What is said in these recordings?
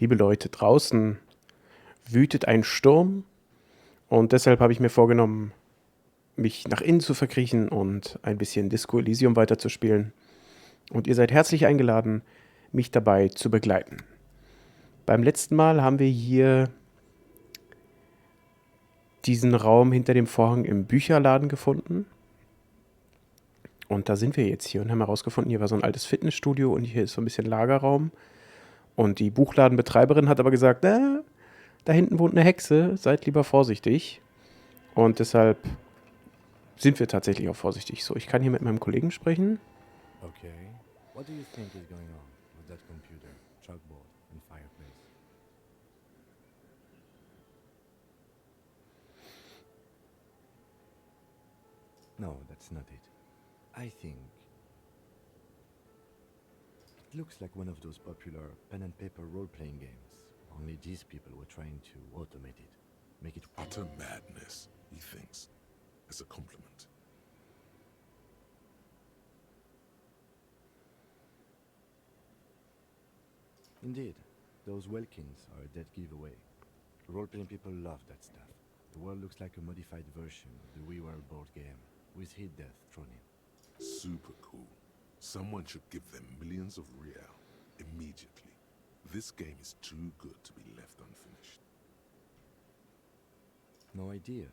Liebe Leute, draußen wütet ein Sturm und deshalb habe ich mir vorgenommen, mich nach innen zu verkriechen und ein bisschen Disco Elysium weiterzuspielen. Und ihr seid herzlich eingeladen, mich dabei zu begleiten. Beim letzten Mal haben wir hier diesen Raum hinter dem Vorhang im Bücherladen gefunden. Und da sind wir jetzt hier und haben herausgefunden, hier war so ein altes Fitnessstudio und hier ist so ein bisschen Lagerraum. Und die Buchladenbetreiberin hat aber gesagt, da hinten wohnt eine Hexe, seid lieber vorsichtig. Und deshalb sind wir tatsächlich auch vorsichtig. So, ich kann hier mit meinem Kollegen sprechen. Okay. What do you think is going on with that computer, chalkboard, and fireplace? No, that's not it. I think it looks like one of those popular pen and paper role-playing games. Only these people were trying to automate it, make it Utter madness, he thinks, as a compliment. Indeed, those Welkins are a dead giveaway. Role-playing people love that stuff. The world looks like a modified version of the WeWorld board game, with hit death thrown in. Super cool. Someone should give them millions of real immediately. This game is too good to be left unfinished. No idea.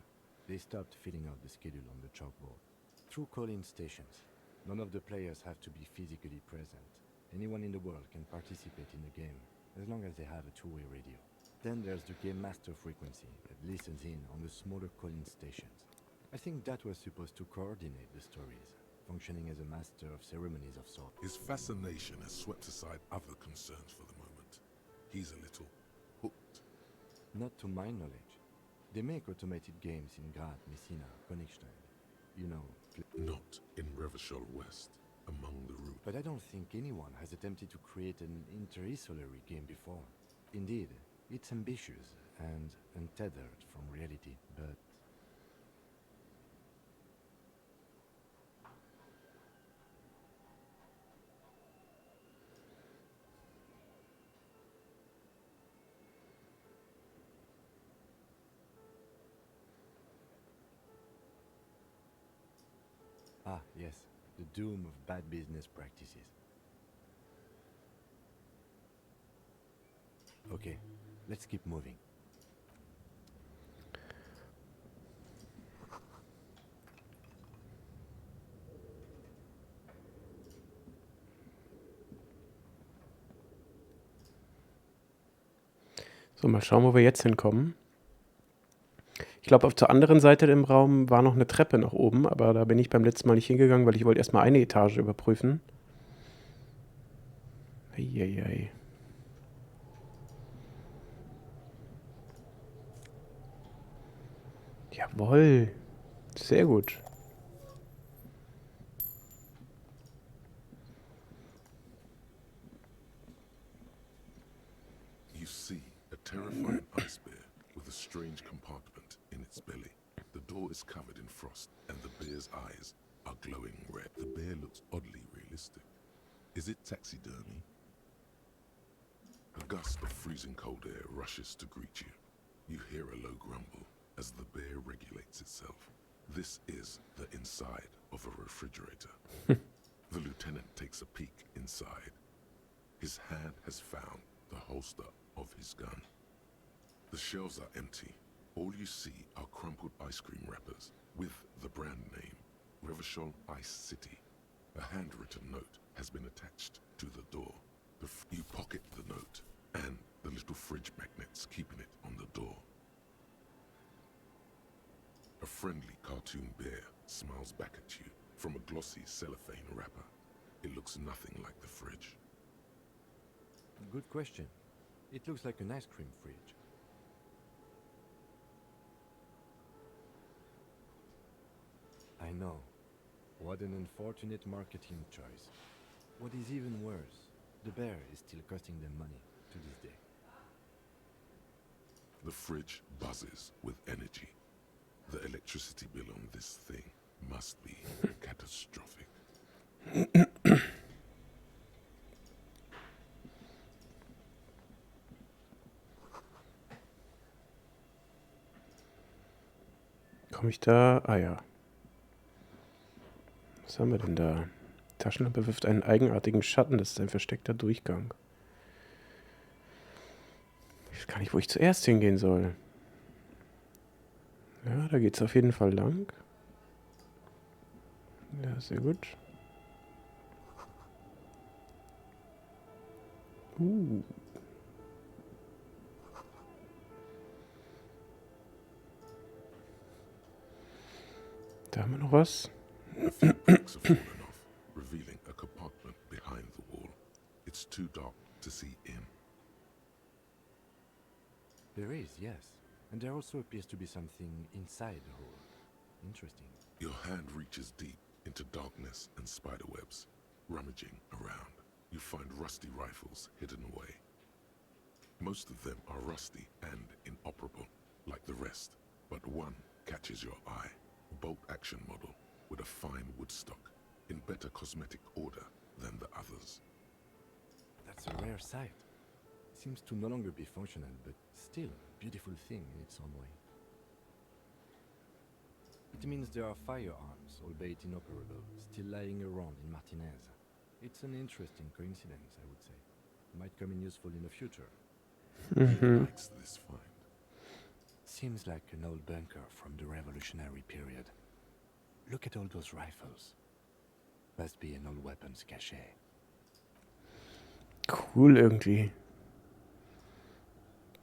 They stopped filling out the schedule on the chalkboard. Through call-in stations, none of the players have to be physically present. Anyone in the world can participate in the game, as long as they have a two-way radio. Then there's the game master frequency that listens in on the smaller call-in stations. I think that was supposed to coordinate the stories, functioning as a master of ceremonies of sorts. His fascination has swept aside other concerns for the moment. He's a little hooked. Not to my knowledge. They make automated games in Graz, Messina, Königstein. You know. Not in Revachol West, among the root. But I don't think anyone has attempted to create an interinsulary game before. Indeed, it's ambitious and untethered from reality, but... Ah, yes, the doom of bad business practices. Okay, let's keep moving. So, mal schauen, wo wir jetzt hinkommen. Ich glaube, auf der anderen Seite im Raum war noch eine Treppe nach oben, aber da bin ich beim letzten Mal nicht hingegangen, weil ich wollte erstmal eine Etage überprüfen. Eieiei. Jawohl. Sehr gut. You see a terrifying ice bear with a strange compartment in its belly. The door is covered in frost, and the bear's eyes are glowing red. The bear looks oddly realistic. Is it taxidermy? A gust of freezing cold air rushes to greet you. You hear a low grumble as the bear regulates itself. This is the inside of a refrigerator. The lieutenant takes a peek inside. His hand has found the holster of his gun. The shelves are empty. All you see are crumpled ice cream wrappers with the brand name, Revachol Ice City. A handwritten note has been attached to the door. You pocket the note and the little fridge magnets keeping it on the door. A friendly cartoon bear smiles back at you from a glossy cellophane wrapper. It looks nothing like the fridge. Good question. It looks like an ice cream fridge. I know. What an unfortunate marketing choice. What is even worse, the bear is still costing them money to this day. The fridge buzzes with energy. The electricity bill on this thing must be catastrophic. Komme ich da? Ah ja. Was haben wir denn da? Taschenlampe wirft einen eigenartigen Schatten. Das ist ein versteckter Durchgang. Ich weiß gar nicht, wo ich zuerst hingehen soll. Ja, da geht's auf jeden Fall lang. Ja, sehr gut. Uh. Da haben wir noch was. A few bricks have fallen off, revealing a compartment behind the wall. It's too dark to see in. There is, yes. And there also appears to be something inside the hole. Interesting. Your hand reaches deep into darkness and spiderwebs. Rummaging around, you find rusty rifles hidden away. Most of them are rusty and inoperable, like the rest, but one catches your eye. A bolt-action model with a fine wood stock, in better cosmetic order than the others. That's a rare sight. Seems to no longer be functional, but still a beautiful thing in its own way. It means there are firearms, albeit inoperable, still lying around in Martinez. It's an interesting coincidence, I would say. Might come in useful in the future. Who likes this find? Seems like an old bunker from the Revolutionary period. Look at all those rifles. Must be an old weapons cache. Cool irgendwie.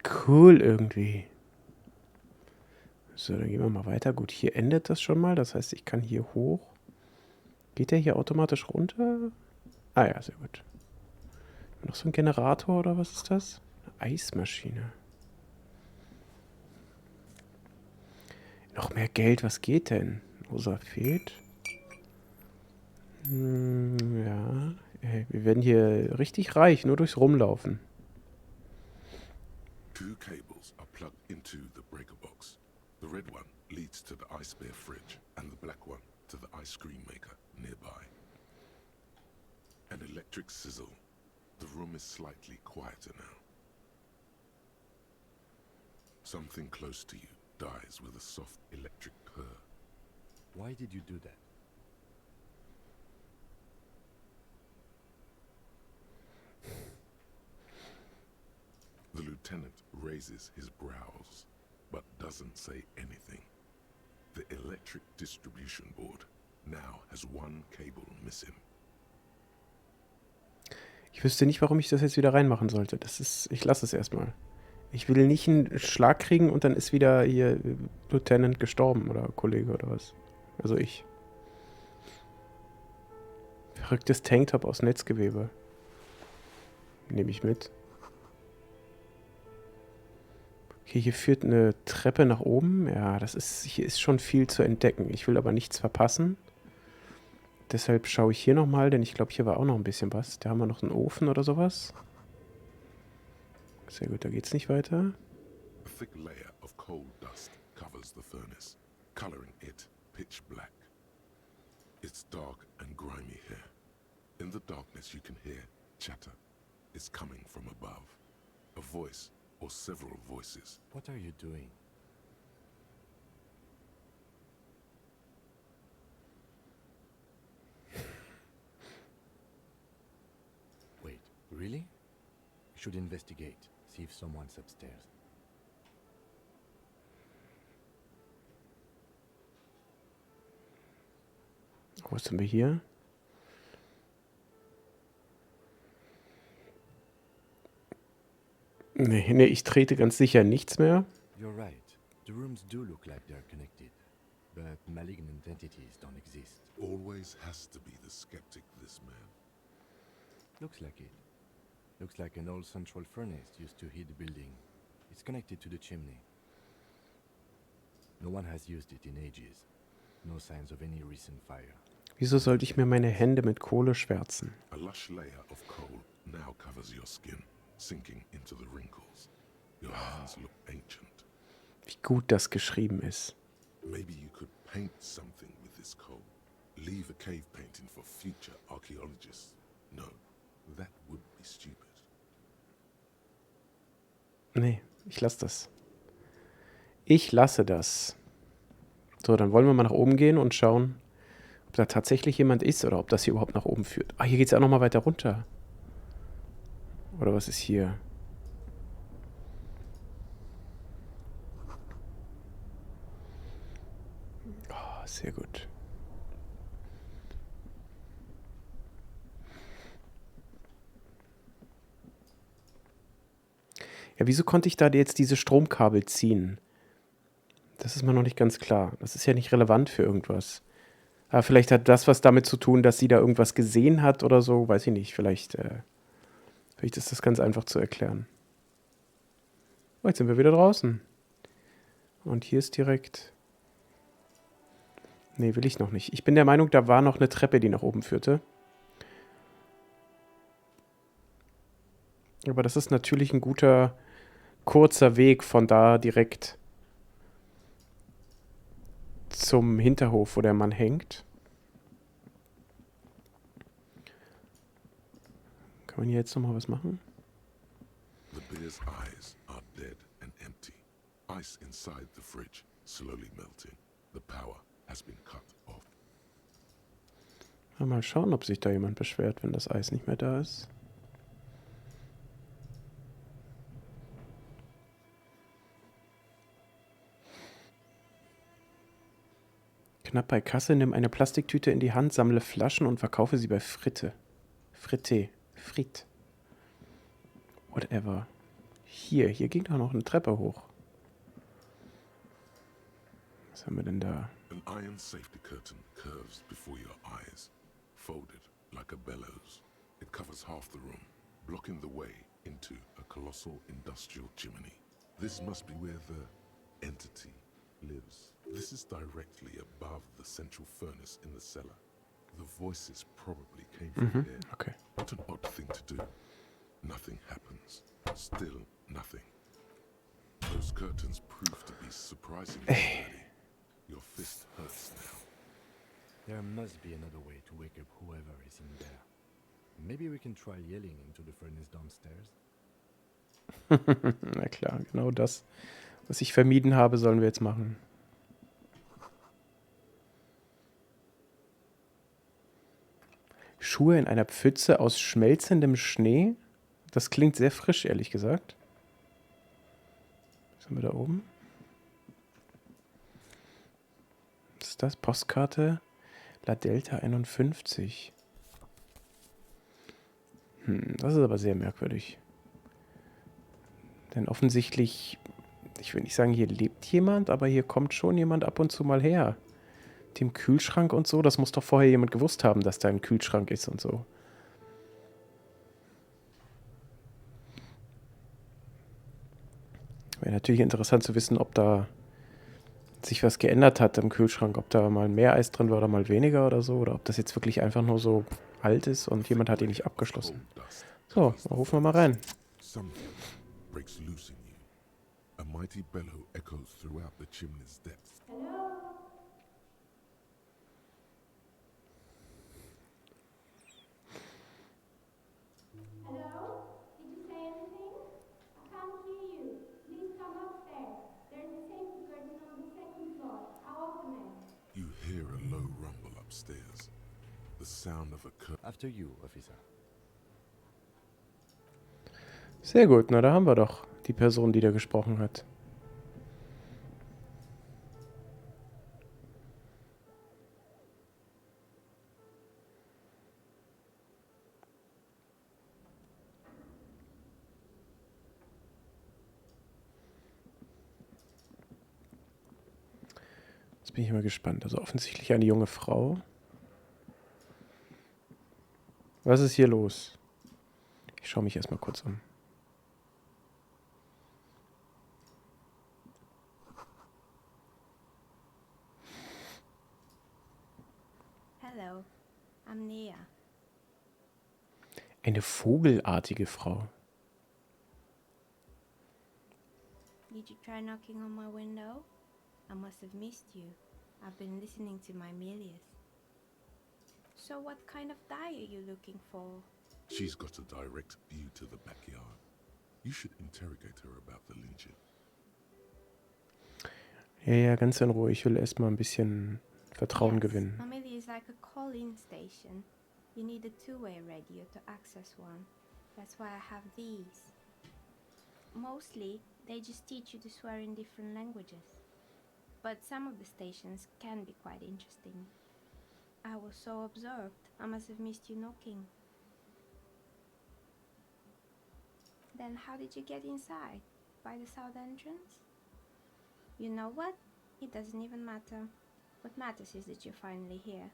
Cool irgendwie. So, dann gehen wir mal weiter. Gut, hier endet das schon mal. Das heißt, ich kann hier hoch. Geht der hier automatisch runter? Ah ja, sehr gut. Noch so ein Generator oder was ist das? Eine Eismaschine. Noch mehr Geld, was geht denn? Rosa fehlt. Ja, wir werden hier richtig reich, nur durchs Rumlaufen. 2 cables are plugged into the breaker box. The red one leads to the ice bear fridge, and the black one to the ice cream maker nearby. An electric sizzle. The room is slightly quieter now. Something close to you dies with a soft electric purr. Why did you do that? The lieutenant raises his brows, but doesn't say anything. The electric distribution board now has one cable missing. Ich wüsste nicht, warum ich das jetzt wieder reinmachen sollte. Ich lasse es erstmal. Ich will nicht einen Schlag kriegen und dann ist wieder hier Lieutenant gestorben oder Kollege oder was. Also ich. Verrücktes Tanktop aus Netzgewebe. Nehme ich mit. Okay, hier führt eine Treppe nach oben. Ja, hier ist schon viel zu entdecken. Ich will aber nichts verpassen. Deshalb schaue ich hier nochmal, denn ich glaube, hier war auch noch ein bisschen was. Da haben wir noch einen Ofen oder sowas. Sehr gut, da geht's nicht weiter. A thick layer of coal dust covers the furnace, coloring it pitch black. It's dark and grimy here. In the darkness you can hear chatter. It's coming from above. A voice or several voices. What are you doing? Wait, really? We should investigate, see if someone's upstairs. Was haben wir hier? Nee, ich trete ganz sicher nichts mehr. You're right. The rooms do look like they're connected, but malignant entities don't exist. Always has to be the skeptic, this man. Looks like it. Looks like an old central furnace used to heat the building. It's connected to the chimney. No one has used it in ages. No signs of any recent fire. Wieso sollte ich mir meine Hände mit Kohle schwärzen? A lush layer of coal now covers your skin, sinking into the wrinkles. Your hands look ancient. Wie gut das geschrieben ist. Maybe you could paint something with this coal. Leave a cave painting for future archaeologists. No, that would be stupid. Nee, ich lasse das. Ich lasse das. So, dann wollen wir mal nach oben gehen und schauen, ob da tatsächlich jemand ist oder ob das hier überhaupt nach oben führt. Ah, hier geht es ja auch nochmal weiter runter. Oder was ist hier? Oh, sehr gut. Ja, wieso konnte ich da jetzt diese Stromkabel ziehen? Das ist mir noch nicht ganz klar. Das ist ja nicht relevant für irgendwas. Aber vielleicht hat das was damit zu tun, dass sie da irgendwas gesehen hat oder so. Weiß ich nicht. Vielleicht ist das ganz einfach zu erklären. Oh, jetzt sind wir wieder draußen. Und hier ist direkt... Nee, will ich noch nicht. Ich bin der Meinung, da war noch eine Treppe, die nach oben führte. Aber das ist natürlich ein guter, kurzer Weg von da direkt zum Hinterhof, wo der Mann hängt. Kann man hier jetzt nochmal was machen? The bear's eyes are dead and empty. Ice inside the fridge, slowly melting. The power has been cut off. Mal schauen, ob sich da jemand beschwert, wenn das Eis nicht mehr da ist. Knapp bei Kasse, nimm eine Plastiktüte in die Hand, sammle Flaschen und verkaufe sie bei Fritte. Frit. Whatever. Hier ging doch noch eine Treppe hoch. Was haben wir denn da? An iron safety curtain curves before your eyes, folded like a bellows. It covers half the room, blocking the way into a colossal industrial chimney. This must be where the entity lives. This is directly above the central furnace in the cellar. The voices probably came from there. Okay. What an odd thing to do. Nothing happens. Still nothing. Those curtains prove to be surprisingly sturdy. Your fist hurts now. There must be another way to wake up whoever is in there. Maybe we can try yelling into the furnace downstairs. Na klar, genau das, was ich vermieden habe, sollen wir jetzt machen. Schuhe in einer Pfütze aus schmelzendem Schnee? Das klingt sehr frisch, ehrlich gesagt. Was haben wir da oben? Was ist das? Postkarte? La Delta 51. Das ist aber sehr merkwürdig. Denn offensichtlich, ich will nicht sagen, hier lebt jemand, aber hier kommt schon jemand ab und zu mal her. Dem Kühlschrank und so, das muss doch vorher jemand gewusst haben, dass da ein Kühlschrank ist und so. Wäre natürlich interessant zu wissen, ob da sich was geändert hat im Kühlschrank, ob da mal mehr Eis drin war oder mal weniger oder so, oder ob das jetzt wirklich einfach nur so alt ist und jemand hat ihn nicht abgeschlossen. So, dann rufen wir mal rein. Something breaks loose in you. A mighty bellow echoes throughout the chimney's depths. Hello? Did you say anything? I can't hear you. Please come upstairs. There's a safety curtain on the second floor. I'll open it. You hear a low rumble upstairs. The sound of a curtain. After you, officer. Sehr gut, na da haben wir doch die Person, die da gesprochen hat. Jetzt bin ich mal gespannt. Also offensichtlich eine junge Frau. Was ist hier los? Ich schaue mich erstmal kurz um. Hello. I'm Nia. Eine vogelartige Frau. Did you try knocking on my window? I must have missed you. I've been listening to my Milius. So what kind of dye are you looking for? She's got a direct view to the backyard. You should interrogate her about the Legion. Ja, ja, ganz in Ruhe. Ich will erstmal ein bisschen Vertrauen gewinnen. Amelia is like a call-in station. You need a two-way radio to access one. That's why I have these. Mostly, they just teach you to swear in different languages. But some of the stations can be quite interesting. I was so absorbed, I must have missed you knocking. Then how did you get inside? By the south entrance? You know what? It doesn't even matter. What matters is that you're finally here.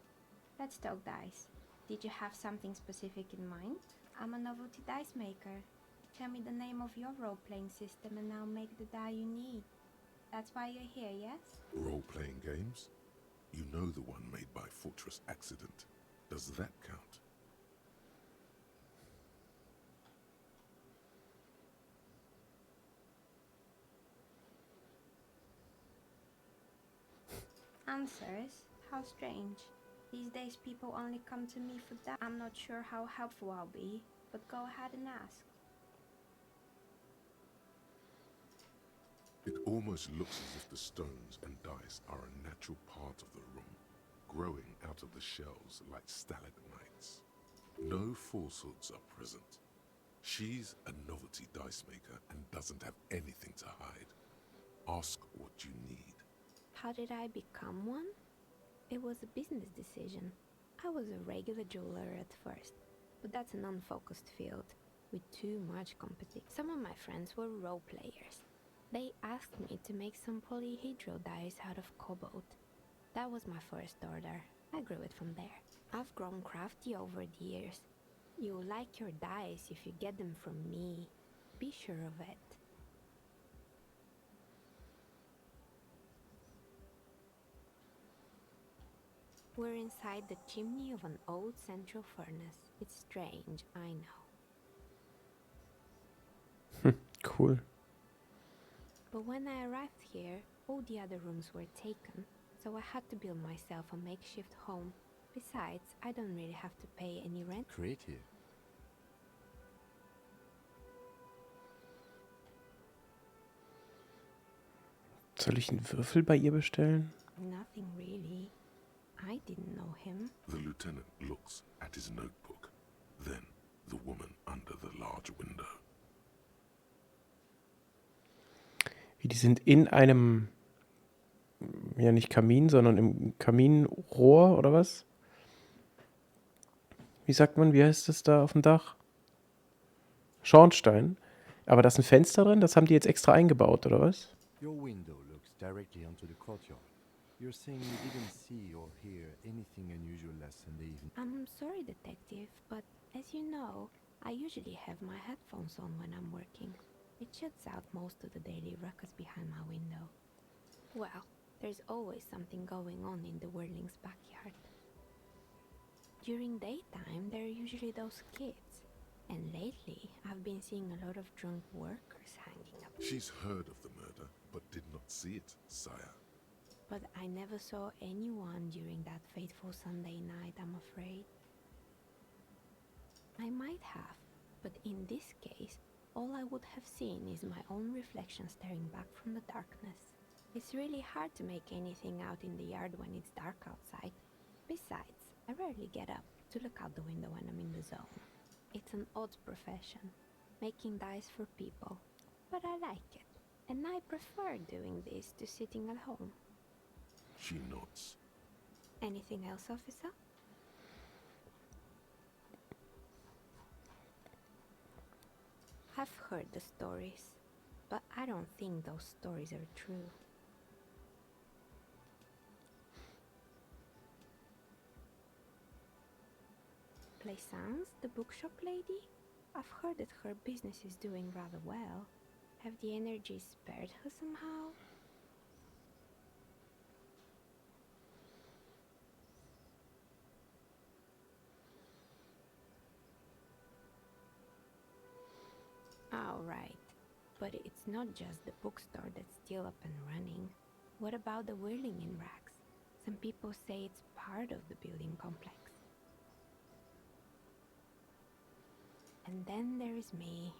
Let's talk dice. Did you have something specific in mind? I'm a novelty dice maker. Tell me the name of your role-playing system and I'll make the die you need. That's why you're here, yes? Role-playing games? You know the one made by Fortress Accident. Does that count? Answers? How strange. These days people only come to me for that. I'm not sure how helpful I'll be, but go ahead and ask. It almost looks as if the stones and dice are a natural part of the room, growing out of the shells like stalagmites. No falsehoods are present. She's a novelty dice maker and doesn't have anything to hide. Ask what you need. How did I become one? It was a business decision. I was a regular jeweler at first, but that's an unfocused field with too much competition. Some of my friends were role players. They asked me to make some polyhedral dice out of cobalt. That was my first order. I grew it from there. I've grown crafty over the years. You'll like your dice if you get them from me. Be sure of it. We're inside the chimney of an old central furnace. It's strange, I know. Cool. But when I arrived here, all the other rooms were taken, so I had to build myself a makeshift home. Besides, I don't really have to pay any rent. Creative. Soll ich einen Würfel bei ihr bestellen? Nothing really. I didn't know him. The lieutenant looks at his notebook, then the woman under the large window. Wie, die sind in einem, ja nicht Kamin, sondern im Kaminrohr oder was? Wie sagt man, wie heißt das da auf dem Dach? Schornstein. Aber da ist ein Fenster drin, das haben die jetzt extra eingebaut, oder was? Your window looks directly onto the courtyard. You're saying you didn't see or hear anything unusual last Sunday evening? I'm sorry, detective, but as you know, I usually have my headphones on when I'm working. It shuts out most of the daily ruckus behind my window. Well, there's always something going on in the Whirling's backyard. During daytime, there are usually those kids. And lately, I've been seeing a lot of drunk workers hanging up. She's heard of the murder, but did not see it, sire. But I never saw anyone during that fateful Sunday night, I'm afraid. I might have, but in this case, all I would have seen is my own reflection staring back from the darkness. It's really hard to make anything out in the yard when it's dark outside. Besides, I rarely get up to look out the window when I'm in the zone. It's an odd profession, making dice for people, but I like it, and I prefer doing this to sitting at home. She nods. Anything else, officer? I've heard the stories, but I don't think those stories are true. Plaisance, the bookshop lady? I've heard that her business is doing rather well. Have the energy spared her somehow? Oh, right. But it's not just the bookstore that's still up and running. What about the whirling in racks? Some people say it's part of the building complex. And then there is me.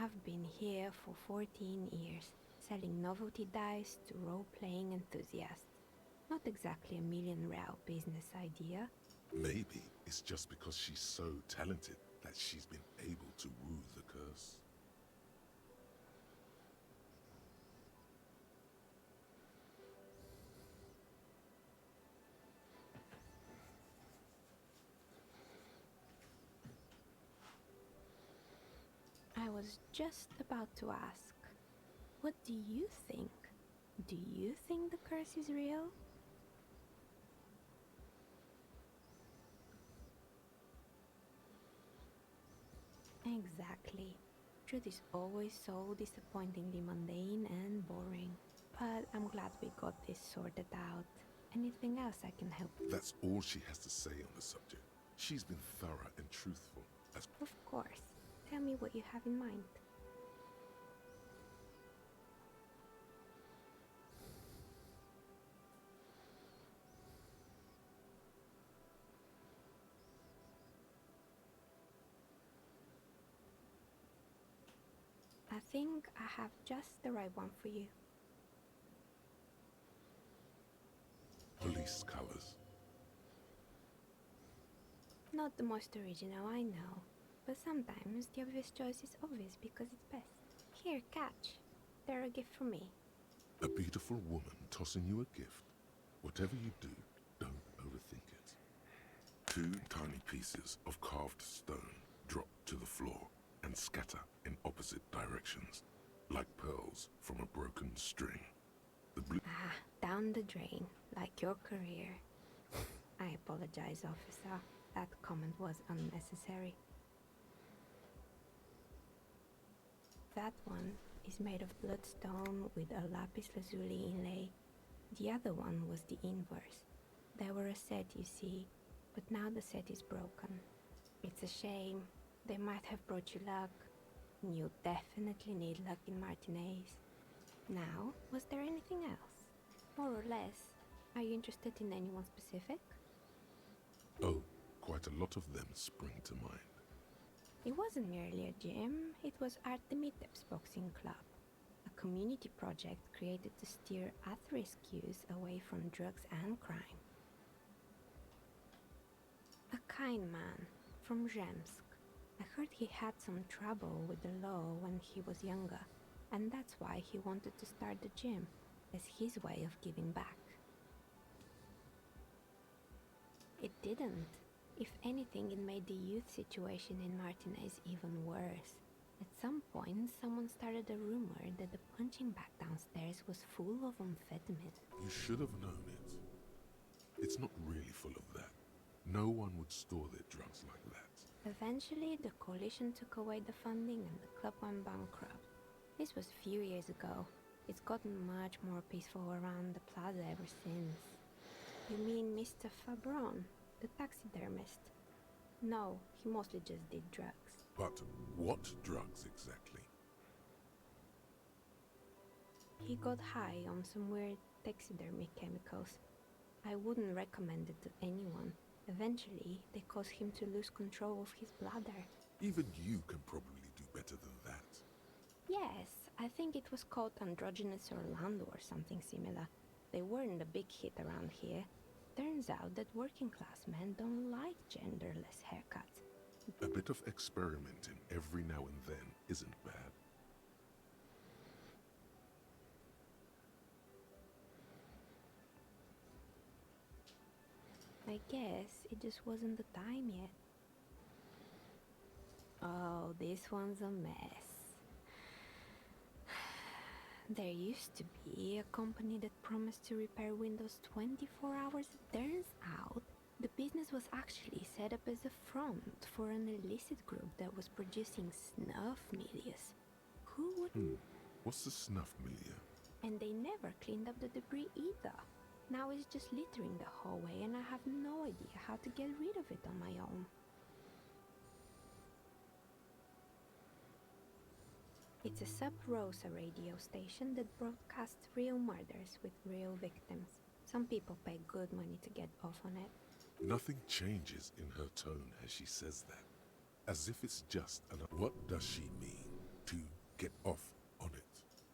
I've been here for 14 years, selling novelty dice to role-playing enthusiasts. Not exactly a million-real business idea. Maybe it's just because she's so talented that she's been able to woo the curse. I was just about to ask, what do you think? Do you think the curse is real? Exactly. Truth is always so disappointingly mundane and boring. But I'm glad we got this sorted out. Anything else I can help with? That's all she has to say on the subject. She's been thorough and truthful. As Of course. Tell me what you have in mind. I think I have just the right one for you. police colors. Not the most original, I know. But sometimes the obvious choice is obvious because it's best. Here, catch. They're a gift from me. A beautiful woman tossing you a gift. Whatever you do, don't overthink it. 2 tiny pieces of carved stone drop to the floor and scatter in opposite directions, like pearls from a broken string. The blue... Ah, down the drain, like your career. I apologize, officer. That comment was unnecessary. That one is made of bloodstone with a lapis lazuli inlay. The other one was the inverse. They were a set, you see, but now the set is broken. It's a shame. They might have brought you luck. You definitely need luck in Martinez. Now, was there anything else? More or less. Are you interested in anyone specific? Oh, quite a lot of them spring to mind. It wasn't merely a gym, it was Artemiteps Boxing Club, a community project created to steer at-risk youth away from drugs and crime. A kind man from Zemsk. I heard he had some trouble with the law when he was younger, and that's why he wanted to start the gym, as his way of giving back. It didn't. If anything, it made the youth situation in Martinez even worse. At some point, someone started a rumor that the punching bag downstairs was full of amphetamine. You should have known it. It's not really full of that. No one would store their drugs like that. Eventually, the coalition took away the funding and the club went bankrupt. This was a few years ago. It's gotten much more peaceful around the plaza ever since. You mean Mr. Fabron, the taxidermist? No, he mostly just did drugs. But what drugs exactly? He got high on some weird taxidermy chemicals. I wouldn't recommend it to anyone. Eventually, they caused him to lose control of his bladder. Even you can probably do better than that. Yes, I think it was called Androgynous Orlando or something similar. They weren't a big hit around here. Turns out that working class men don't like genderless haircuts. A bit of experimenting every now and then isn't bad. I guess it just wasn't the time yet. Oh, this one's a mess. There used to be a company that promised to repair windows 24 hours. Turns out, the business was actually set up as a front for an illicit group that was producing snuff milias. Who would... What's the snuff milieu? And they never cleaned up the debris either. Now it's just littering the hallway and I have no idea how to get rid of it on my own. It's a sub-Rosa radio station that broadcasts real murders with real victims. Some people pay good money to get off on it. Nothing changes in her tone as she says that. As if it's just an... What does she mean? to get off on it.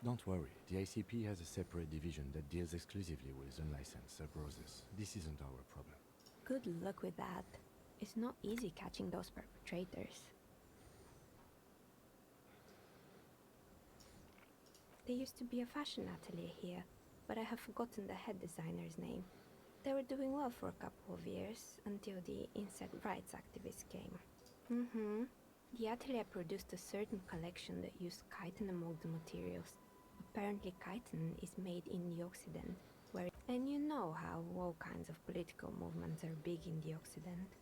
Don't worry, the ICP has a separate division that deals exclusively with unlicensed sub-roses. This isn't our problem. Good luck with that. It's not easy catching those perpetrators. There used to be a fashion atelier here, but I have forgotten the head designer's name. They were doing well for a couple of years, until the insect rights activists came. The atelier produced a certain collection that used chitin among the materials. Apparently chitin is made in the Occident, and you know how all kinds of political movements are big in the Occident.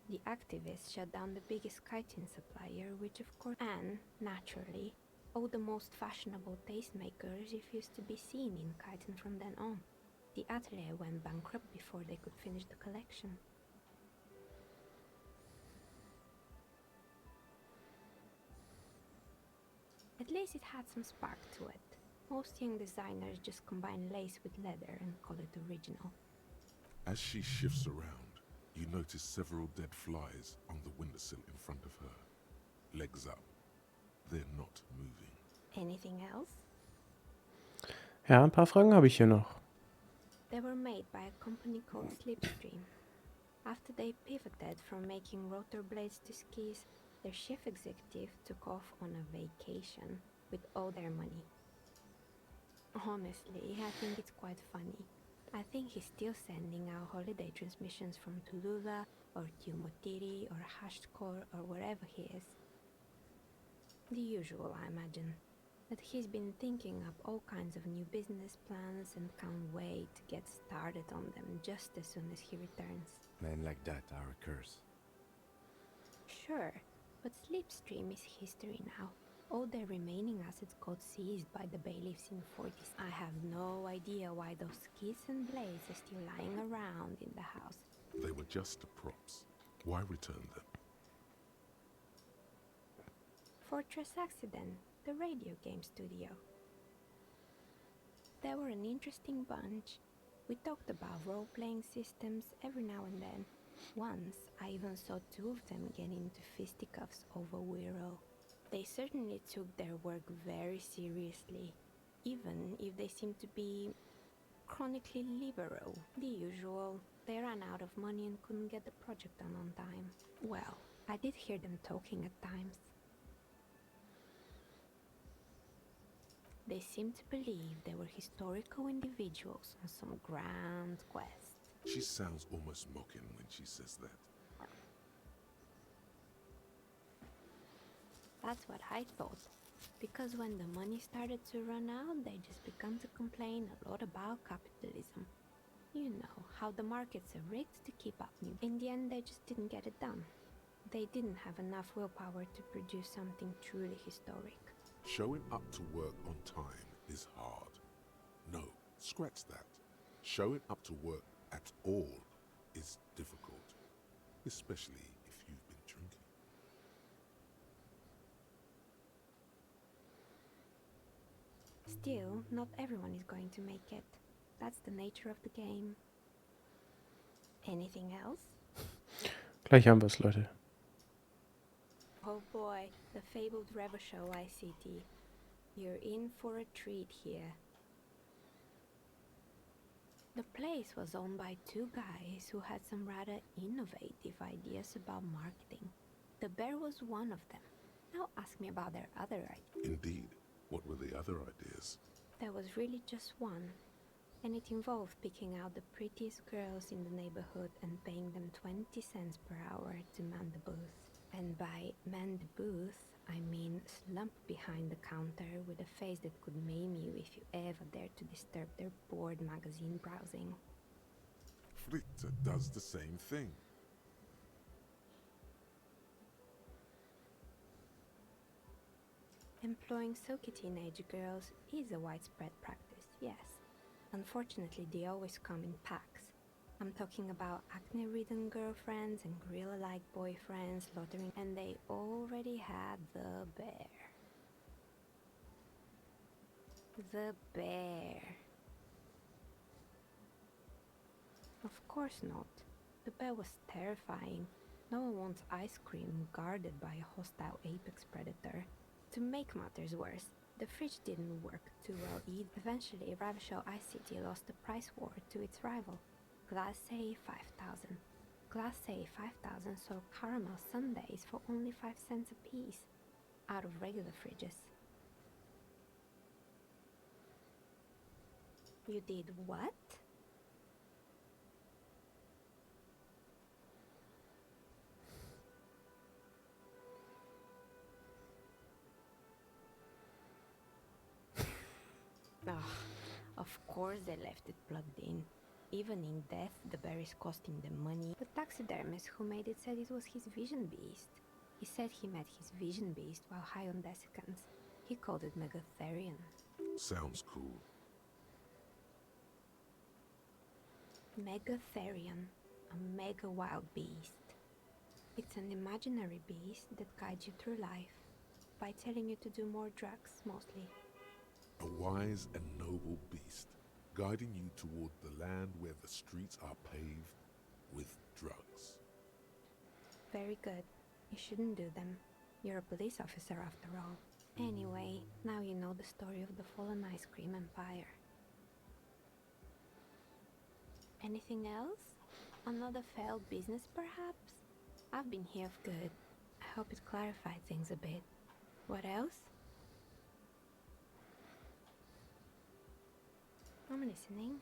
The activists shut down the biggest chitin supplier, which of course, and, naturally, all the most fashionable tastemakers refused to be seen in chitin from then on. The atelier went bankrupt before they could finish the collection. At least it had some spark to it. Most young designers just combine lace with leather and call it original. As she shifts around, you notice several dead flies on the windowsill in front of her. Legs up. They're not moving. Anything else? Ja, ein paar Fragen habe ich hier noch. They were made by a company called Slipstream. After they pivoted from making rotor blades to skis, their chief executive took off on a vacation with all their money. Honestly, I think it's quite funny. I think he's still sending out holiday transmissions from Tulula or Tiumotiri or Hashtkor or wherever he is. The usual, I imagine. That he's been thinking up all kinds of new business plans and can't wait to get started on them just as soon as he returns. Men like that are a curse. Sure, but Slipstream is history now. All their remaining assets got seized by the bailiffs in the 40s. I have no idea why those skis and blades are still lying around in the house. They were just props. Why return them? Fortress Accident, the radio game studio. They were an interesting bunch. We talked about role-playing systems every now and then. Once, I even saw two of them get into fisticuffs over Wiro. They certainly took their work very seriously, even if they seemed to be chronically liberal. The usual. They ran out of money and couldn't get the project done on time. Well, I did hear them talking at times. They seemed to believe they were historical individuals on some grand quest. She sounds almost mocking when she says that. That's what I thought. Because when the money started to run out, they just began to complain a lot about capitalism. You know, how the markets are rigged to keep up new. In the end, they just didn't get it done. They didn't have enough willpower to produce something truly historic. Showing up to work on time is hard. No, scratch that. Showing up to work at all is difficult, especially if you've been drinking. Still, not everyone is going to make it. That's the nature of the game. Anything else? Gleich haben wir es, Leute. Oh boy, the fabled Revo Show ICT. You're in for a treat here. The place was owned by two guys who had some rather innovative ideas about marketing. The bear was one of them. Now ask me about their other ideas. Indeed. What were the other ideas? There was really just one, and it involved picking out the prettiest girls in the neighborhood and paying them 20 cents per hour to man the booth. And by man the booth, I mean slump behind the counter with a face that could maim you if you ever dared to disturb their bored magazine browsing. Fritte does the same thing. Employing silky teenage girls is a widespread practice, yes. Unfortunately, they always come in packs. I'm talking about acne-ridden girlfriends and gorilla-like boyfriends loitering, and they already had the bear. The bear. Of course not. The bear was terrifying. No one wants ice cream guarded by a hostile apex predator. To make matters worse, the fridge didn't work too well either. Eventually, Ravishell Ice City lost the price war to its rival, Glace 5000. Glace 5000 sold caramel sundaes for only 5 cents a piece, out of regular fridges. You did what? Ugh, of course they left it plugged in. Even in death, the berries cost him the money. The taxidermist who made it said it was his vision beast. He said he met his vision beast while high on desiccants. He called it Megatherion. Sounds cool. Megatherion, a mega wild beast. It's an imaginary beast that guides you through life by telling you to do more drugs, mostly. A wise and noble beast, guiding you toward the land where the streets are paved with drugs. Very good. You shouldn't do them. You're a police officer after all. Anyway, now you know the story of the fallen ice cream empire. Anything else? Another failed business, perhaps? I've been here for good. I hope it clarified things a bit. What else? I'm listening.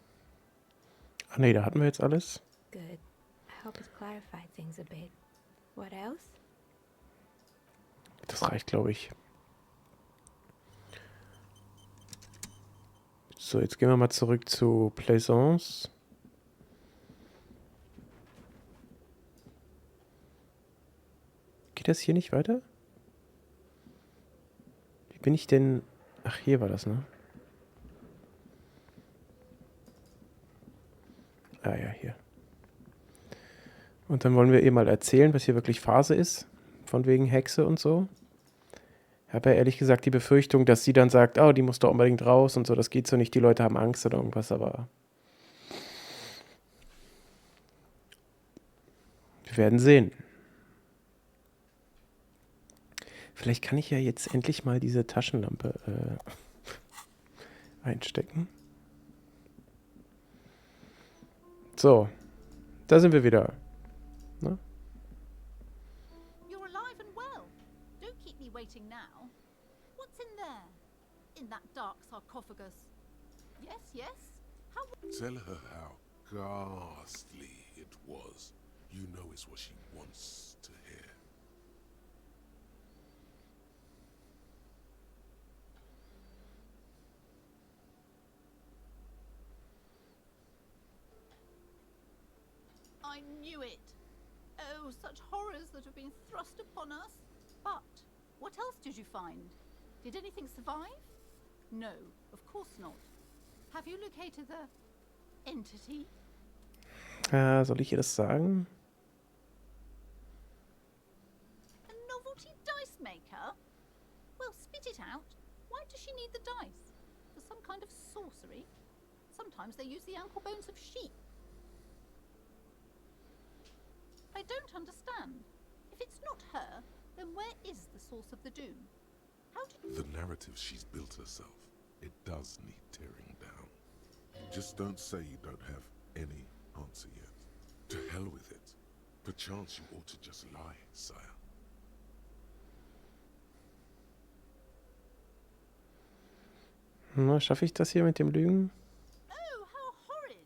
Ach nee, da hatten wir jetzt alles. Good. I hope it clarified things a bit. What else? Das reicht, glaube ich. So, jetzt gehen wir mal zurück zu Plaisance. Geht das hier nicht weiter? Wie bin ich denn... Ach, hier war das, ne? Ah ja, hier. Und dann wollen wir ihr mal erzählen, was hier wirklich Phase ist. Von wegen Hexe und so. Ich habe ja ehrlich gesagt die Befürchtung, dass sie dann sagt, oh, die muss doch unbedingt raus und so, das geht so nicht, die Leute haben Angst oder irgendwas, aber wir werden sehen. Vielleicht kann ich ja jetzt endlich mal diese Taschenlampe einstecken. So, da sind wir wieder. Ne? You're alive and well. Don't keep me waiting now. What's in there? In that dark sarcophagus? Yes, yes. How? Tell her how ghastly it was. You know it's what she wants to hear. I knew it. Oh, such horrors that have been thrust upon us. But what else did you find? Did anything survive? No, of course not. Have you located the entity? Soll ich ihr das sagen? A novelty dice maker? Well, spit it out. Why does she need the dice? For some kind of sorcery? Sometimes they use the ankle bones of sheep. I don't understand. If it's not her, then where is the source of the doom? How did... The narrative she's built herself, it does need tearing down. Just don't say you don't have any answer yet. To hell with it. Perchance you ought to just lie, sire. Na, schaffe ich das hier mit dem Lügen? Oh, how horrid!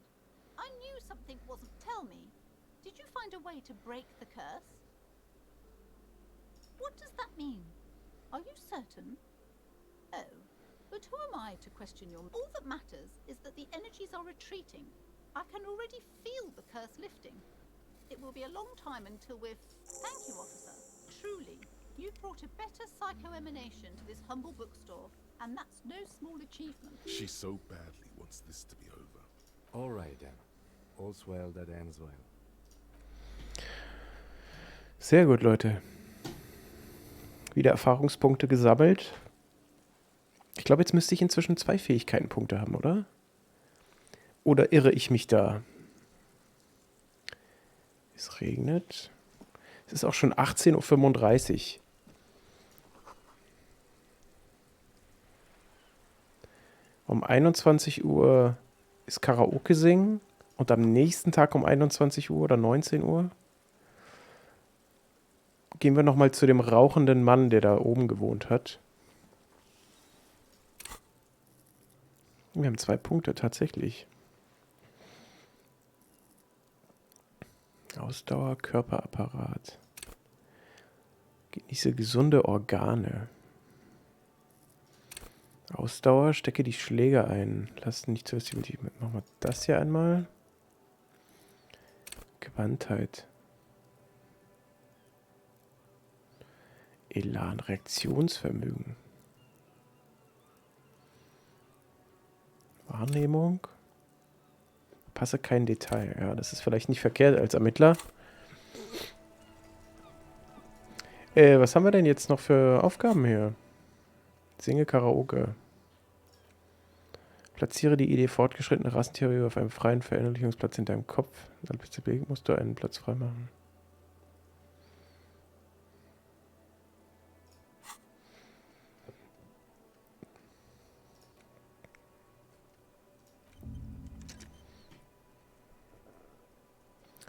I knew something wasn't... Tell me, did you find a way to break the curse? What does that mean? Are you certain? Oh, but who am I to question your... All that matters is that the energies are retreating. I can already feel the curse lifting. It will be a long time until we're... Thank you, officer. Truly, you've brought a better psycho-emanation to this humble bookstore, and that's no small achievement. She so badly wants this to be over. All right, then. All's well that ends well. Sehr gut, Leute. Wieder Erfahrungspunkte gesammelt. Ich glaube, jetzt müsste ich inzwischen 2 Fähigkeitenpunkte haben, oder? Oder irre ich mich da? Es regnet. Es ist auch schon 18:35 Uhr. Um 21 Uhr ist Karaoke singen und am nächsten Tag um 21 Uhr oder 19 Uhr gehen wir nochmal zu dem rauchenden Mann, der da oben gewohnt hat. Wir haben 2 Punkte, tatsächlich. Ausdauer, Körperapparat. Genieße gesunde Organe. Ausdauer, stecke die Schläge ein. Lass nicht zu viel. Machen wir das hier einmal. Gewandtheit. Elan, Reaktionsvermögen. Wahrnehmung. Passe kein Detail. Ja, das ist vielleicht nicht verkehrt als Ermittler. Was haben wir denn jetzt noch für Aufgaben hier? Singe Karaoke. Platziere die Idee fortgeschrittene Rassentheorie auf einem freien Verinnerlichungsplatz in deinem Kopf. Dann musst du einen Platz freimachen.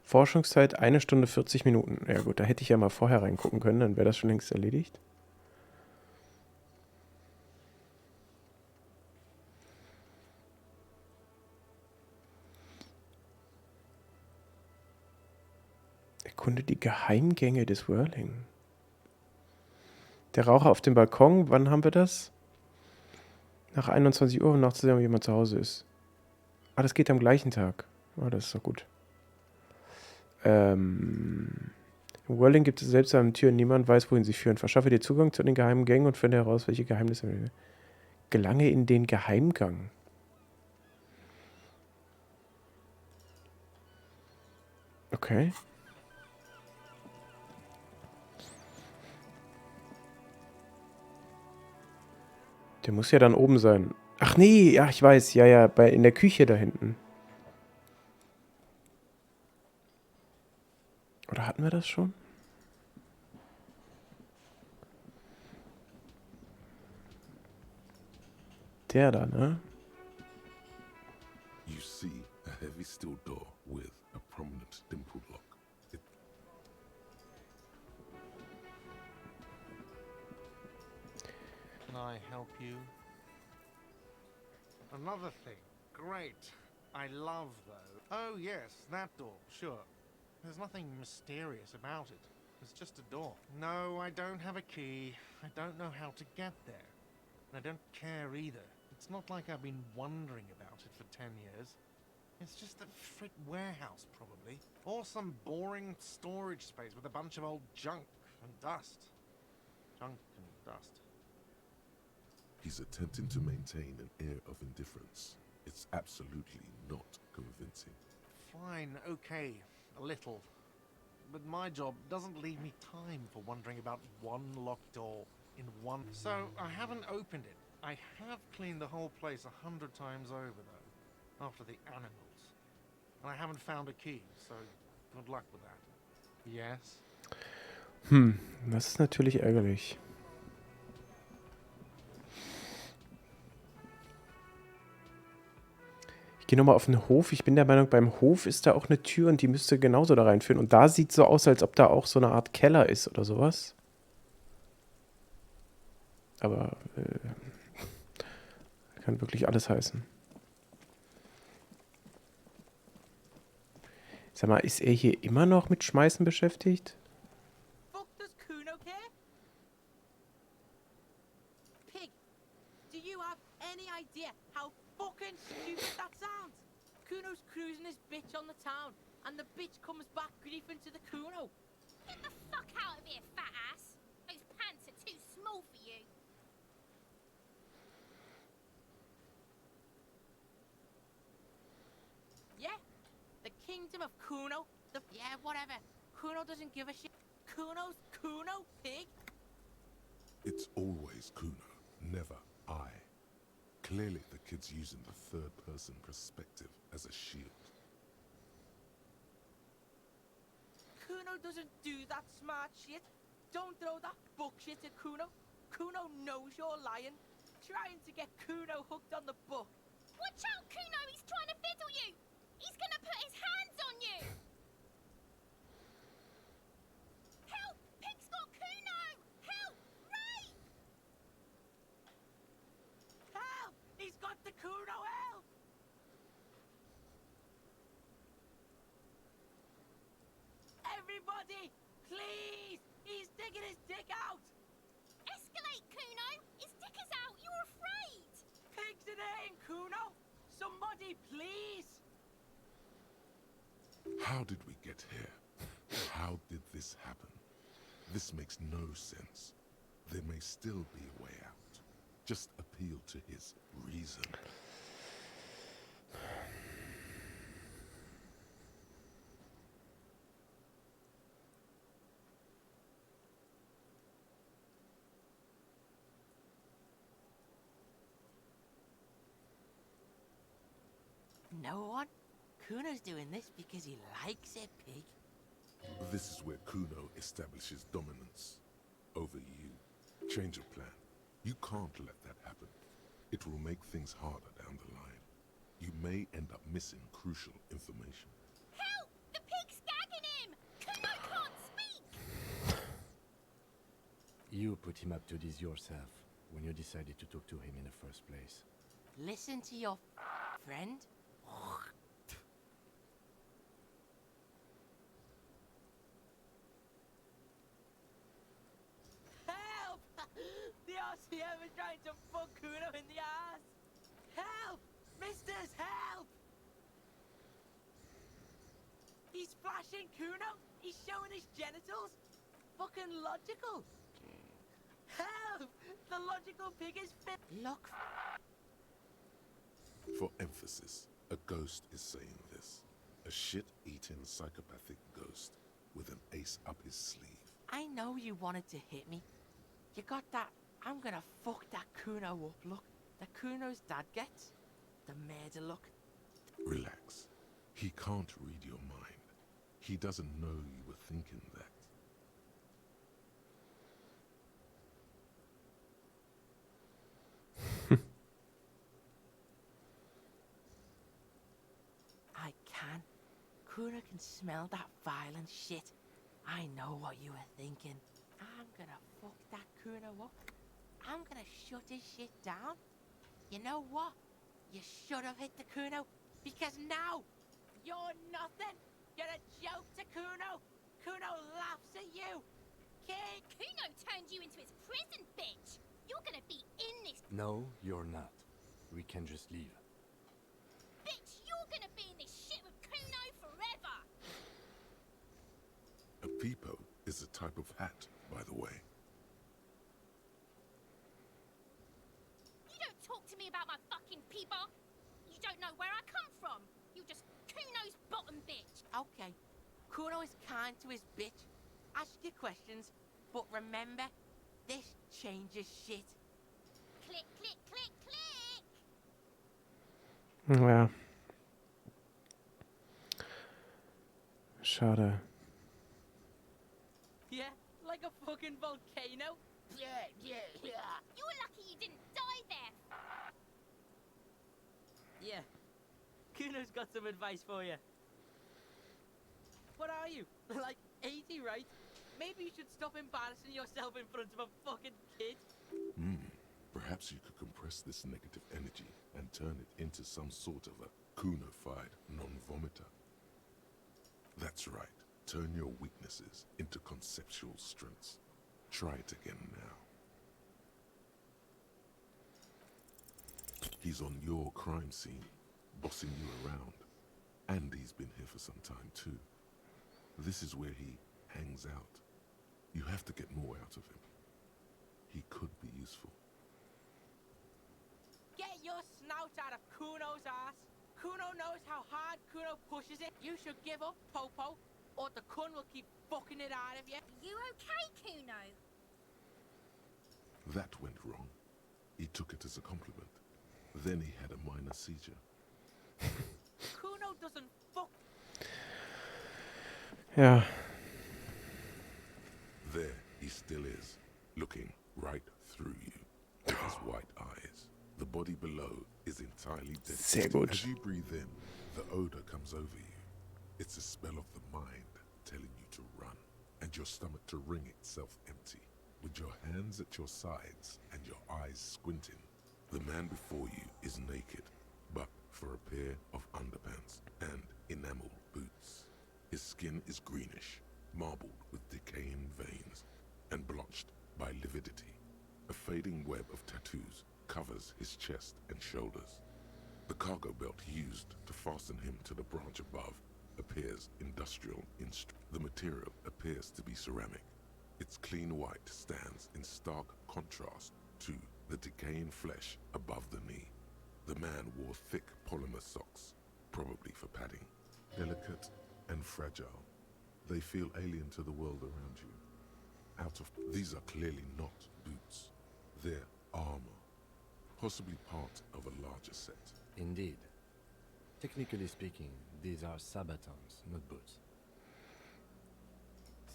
Forschungszeit 1 Stunde 40 Minuten. Ja gut, da hätte ich ja mal vorher reingucken können, dann wäre das schon längst erledigt. Erkunde die Geheimgänge des Whirling. Der Raucher auf dem Balkon, wann haben wir das? Nach 21 Uhr, um nachzusehen, ob jemand zu Hause ist. Ah, das geht am gleichen Tag. Ah, das ist doch gut. Im Whirling gibt es seltsame Türen, niemand weiß, wohin sie führen. Verschaffe dir Zugang zu den geheimen Gängen und finde heraus, welche Geheimnisse. Gelange in den Geheimgang. Okay. Der muss ja dann oben sein. Ach nee, ja, ich weiß. Ja, ja, in der Küche da hinten. Oder hatten wir das schon? Der da, ne? You see a heavy steel door with a prominent dimpled lock. Can I help you? Another thing. Great. I love those. Oh, yes, that door. Sure. There's nothing mysterious about it. It's just a door. No, I don't have a key. I don't know how to get there. And I don't care either. It's not like I've been wondering about it for 10 years. It's just a frit warehouse, probably. Or some boring storage space with a bunch of old junk and dust. Junk and dust. He's attempting to maintain an air of indifference. It's absolutely not convincing. Fine, okay, a little. But my job doesn't leave me time for wondering about one locked door in one... So, I haven't opened it. I have cleaned the whole place 100 times over, though, after the animals. And I haven't found a key, so good luck with that. Yes? Das ist natürlich ärgerlich. Ich gehe nochmal auf den Hof. Ich bin der Meinung, beim Hof ist da auch eine Tür und die müsste genauso da reinführen. Und da sieht so aus, als ob da auch so eine Art Keller ist oder sowas. Aber kann wirklich alles heißen. Sag mal, ist er hier immer noch mit Schmeißen beschäftigt? Fuck does Kuno care? Pig, do you have any idea how fucking stupid that sounds? Kuno's cruising his bitch on the town, and the bitch comes back griefing to the Kuno. Get the fuck out of here, fat ass! Those pants are too small for you. Yeah, the kingdom of Kuno. Yeah, whatever. Kuno doesn't give a shit. Kuno's Kuno, pig. It's always Kuno, never I. Clearly the kid's using the third-person perspective as a shield. Kuno doesn't do that smart shit. Don't throw that bullshit at Kuno. Kuno knows you're lying. trying to get Kuno hooked on the book. Watch out, Kuno! He's trying to fiddle you! He's gonna put his hands on you! Help! Pig's got Kuno! Help! Ray! Help! He's got the Kuno, help! Everybody, please! He's digging his dick out! Escalate, Kuno! His dick is out! You're afraid! Pig's in here, Kuno! Somebody, please! How did we get here? How did this happen? This makes no sense. There may still be a way out. Just appeal to his reason. No one? Kuno's doing this because he likes it, Pig. This is where Kuno establishes dominance over you. Change of plan. You can't let that happen. It will make things harder down the line. You may end up missing crucial information. Help! The pig's gagging him! Kuno can't speak! You put him up to this yourself when you decided to talk to him in the first place. Listen to your friend. Help! The RCM is trying to fuck Kuno in the ass! Help! Misters, help! He's flashing Kuno! He's showing his genitals! Fucking logical! Help! The logical pig is fit. Look. For emphasis, a ghost is saying this. A shit-eating psychopathic ghost with an ace up his sleeve. I know you wanted to hit me. You got that I'm gonna fuck that Kuno up look that Kuno's dad gets. The murder look. Relax. He can't read your mind. He doesn't know you were thinking that. I can. Kuno can smell that violent shit. I know what you were thinking. I'm gonna fuck that Kuno up. I'm gonna shut his shit down. You know what? You should have hit the Kuno, because now you're nothing. You're a joke to Kuno. Kuno laughs at you. King. Kuno turned you into his prison, bitch! You're gonna be in this... No, you're not. We can just leave. Bitch, you're gonna be in this shit with Kuno forever! A peepo is a type of hat, by the way. You don't talk to me about my fucking people! You don't know where I come from! You're just Kuno's bottom bitch! Okay. Kuno is kind to his bitch. Ask your questions, but remember, this changes shit. Click, click, click, click! Ja. Schade. Yeah, like a fucking volcano. Yeah. You're lucky you didn't die there! Yeah. Kuno's got some advice for you. What are you? Like 80, right? Maybe you should stop embarrassing yourself in front of a fucking kid. Perhaps you could compress this negative energy and turn it into some sort of a Kuno-fied non-vomiter. That's right. Turn your weaknesses into conceptual strengths. Try it again now. He's on your crime scene, bossing you around. And he's been here for some time too. This is where he hangs out. You have to get more out of him. He could be useful. Get your snout out of Kuno's ass. Kuno knows how hard Kuno pushes it. You should give up, Popo, or the Kun will keep fucking it out of you. You okay, Kuno? That went wrong. He took it as a compliment. Then he had a minor seizure. Kuno doesn't fuck. Ja. There he still is, looking right through you. It has white eyes. The body below is entirely Sehr dead. gut. As you breathe in, the odor comes over you. It's a spell of the mind telling you to run, and your stomach to wring itself empty. With your hands at your sides and your eyes squinting, the man before you is naked, but for a pair of underpants and enamel boots. His skin is greenish, marbled with decaying veins, and blotched by lividity. A fading web of tattoos covers his chest and shoulders. The cargo belt used to fasten him to the branch above appears industrial. The material appears to be ceramic. Its clean white stands in stark contrast to the decaying flesh above the knee. The man wore thick polymer socks, probably for padding. Delicate and fragile, they feel alien to the world around you. These are clearly not boots. They're armor, possibly part of a larger set. Indeed. Technically speaking, these are sabatons, not boots.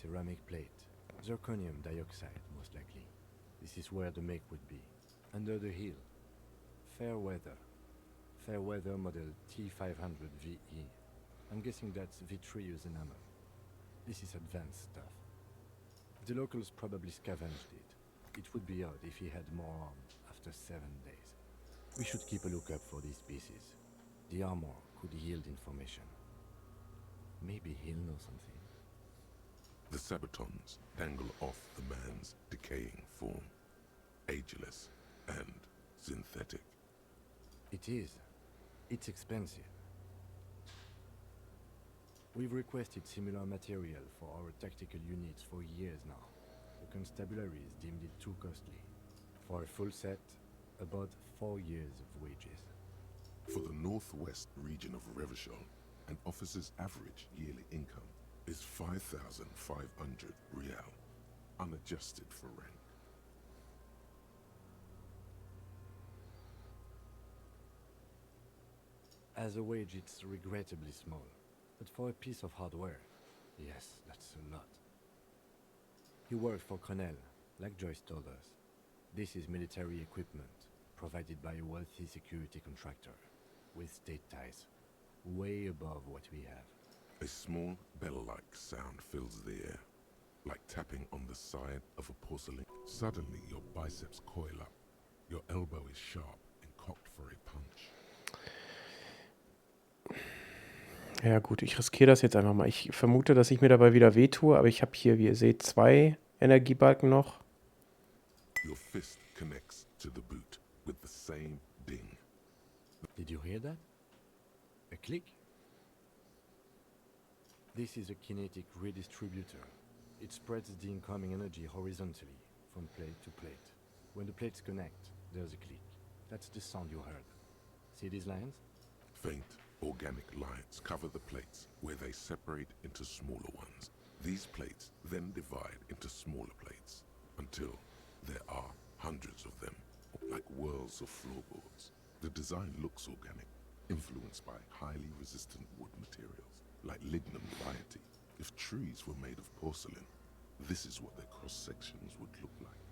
Ceramic plate. Zirconium dioxide, most likely. This is where the make would be. Under the heel. Fair weather. Fair weather model T500 VE. I'm guessing that's vitreous enamel. This is advanced stuff. The locals probably scavenged it. It would be odd if he had more on after 7 days. We should keep a lookout for these pieces. The armor could yield information. Maybe he'll know something. The sabatons dangle off the man's decaying form, ageless and synthetic. It is. It's expensive. We've requested similar material for our tactical units for years now. The constabularies deemed it too costly. For a full set, about 4 years of wages. For the northwest region of Revachol, an officer's average yearly income is 5,500 real, unadjusted for rank. As a wage, it's regrettably small. But for a piece of hardware, yes, that's a lot. He worked for Cornell, like Joyce told us. This is military equipment, provided by a wealthy security contractor, with state ties, way above what we have. A small bell-like sound fills the air, like tapping on the side of a porcelain. Suddenly, your biceps coil up. Your elbow is sharp and cocked for a punch. Ja gut, ich riskiere das jetzt einfach mal. Ich vermute, dass ich mir dabei wieder wehtue, aber ich habe hier, wie ihr seht, 2 Energiebalken noch. Your fist connects to the boot with the same ding. Did you hear that? A click? This is a kinetic redistributor. It spreads the incoming energy horizontally, from plate to plate. When the plates connect, there's a click. That's the sound you heard. See these lines? Faint, organic lines cover the plates where they separate into smaller ones. These plates then divide into smaller plates until there are hundreds of them, like whirls of floorboards. The design looks organic, influenced by highly resistant wood materials, like lignum variety. If trees were made of porcelain, this is what their cross-sections would look like.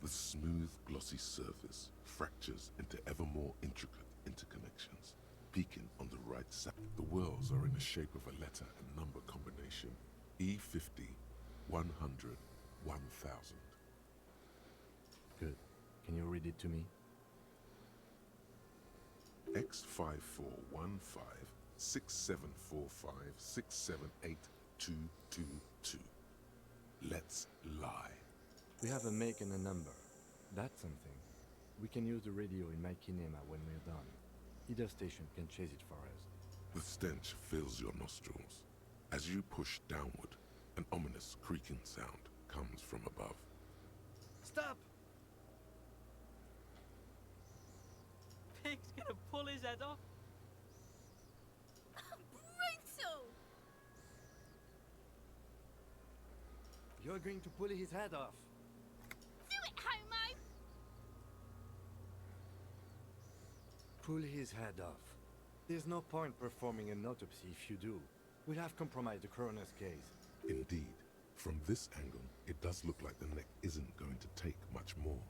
The smooth, glossy surface fractures into ever more intricate interconnections, peaking on the right side. The whirls are in the shape of a letter and number combination. E50, 100, 1000. Good. Can you read it to me? X5415 6745 678222. Let's lie. We have a make and a number. That's something. We can use the radio in my kinema when we're done. Either station can chase it for us. The stench fills your nostrils. As you push downward, an ominous creaking sound comes from above. Stop! Pig's gonna pull his head off. Brutal! You're going to pull his head off. Do it, homo! Pull his head off. There's no point performing an autopsy if you do. We'll have compromised the coroner's case. Indeed, from this angle, it does look like the neck isn't going to take much more.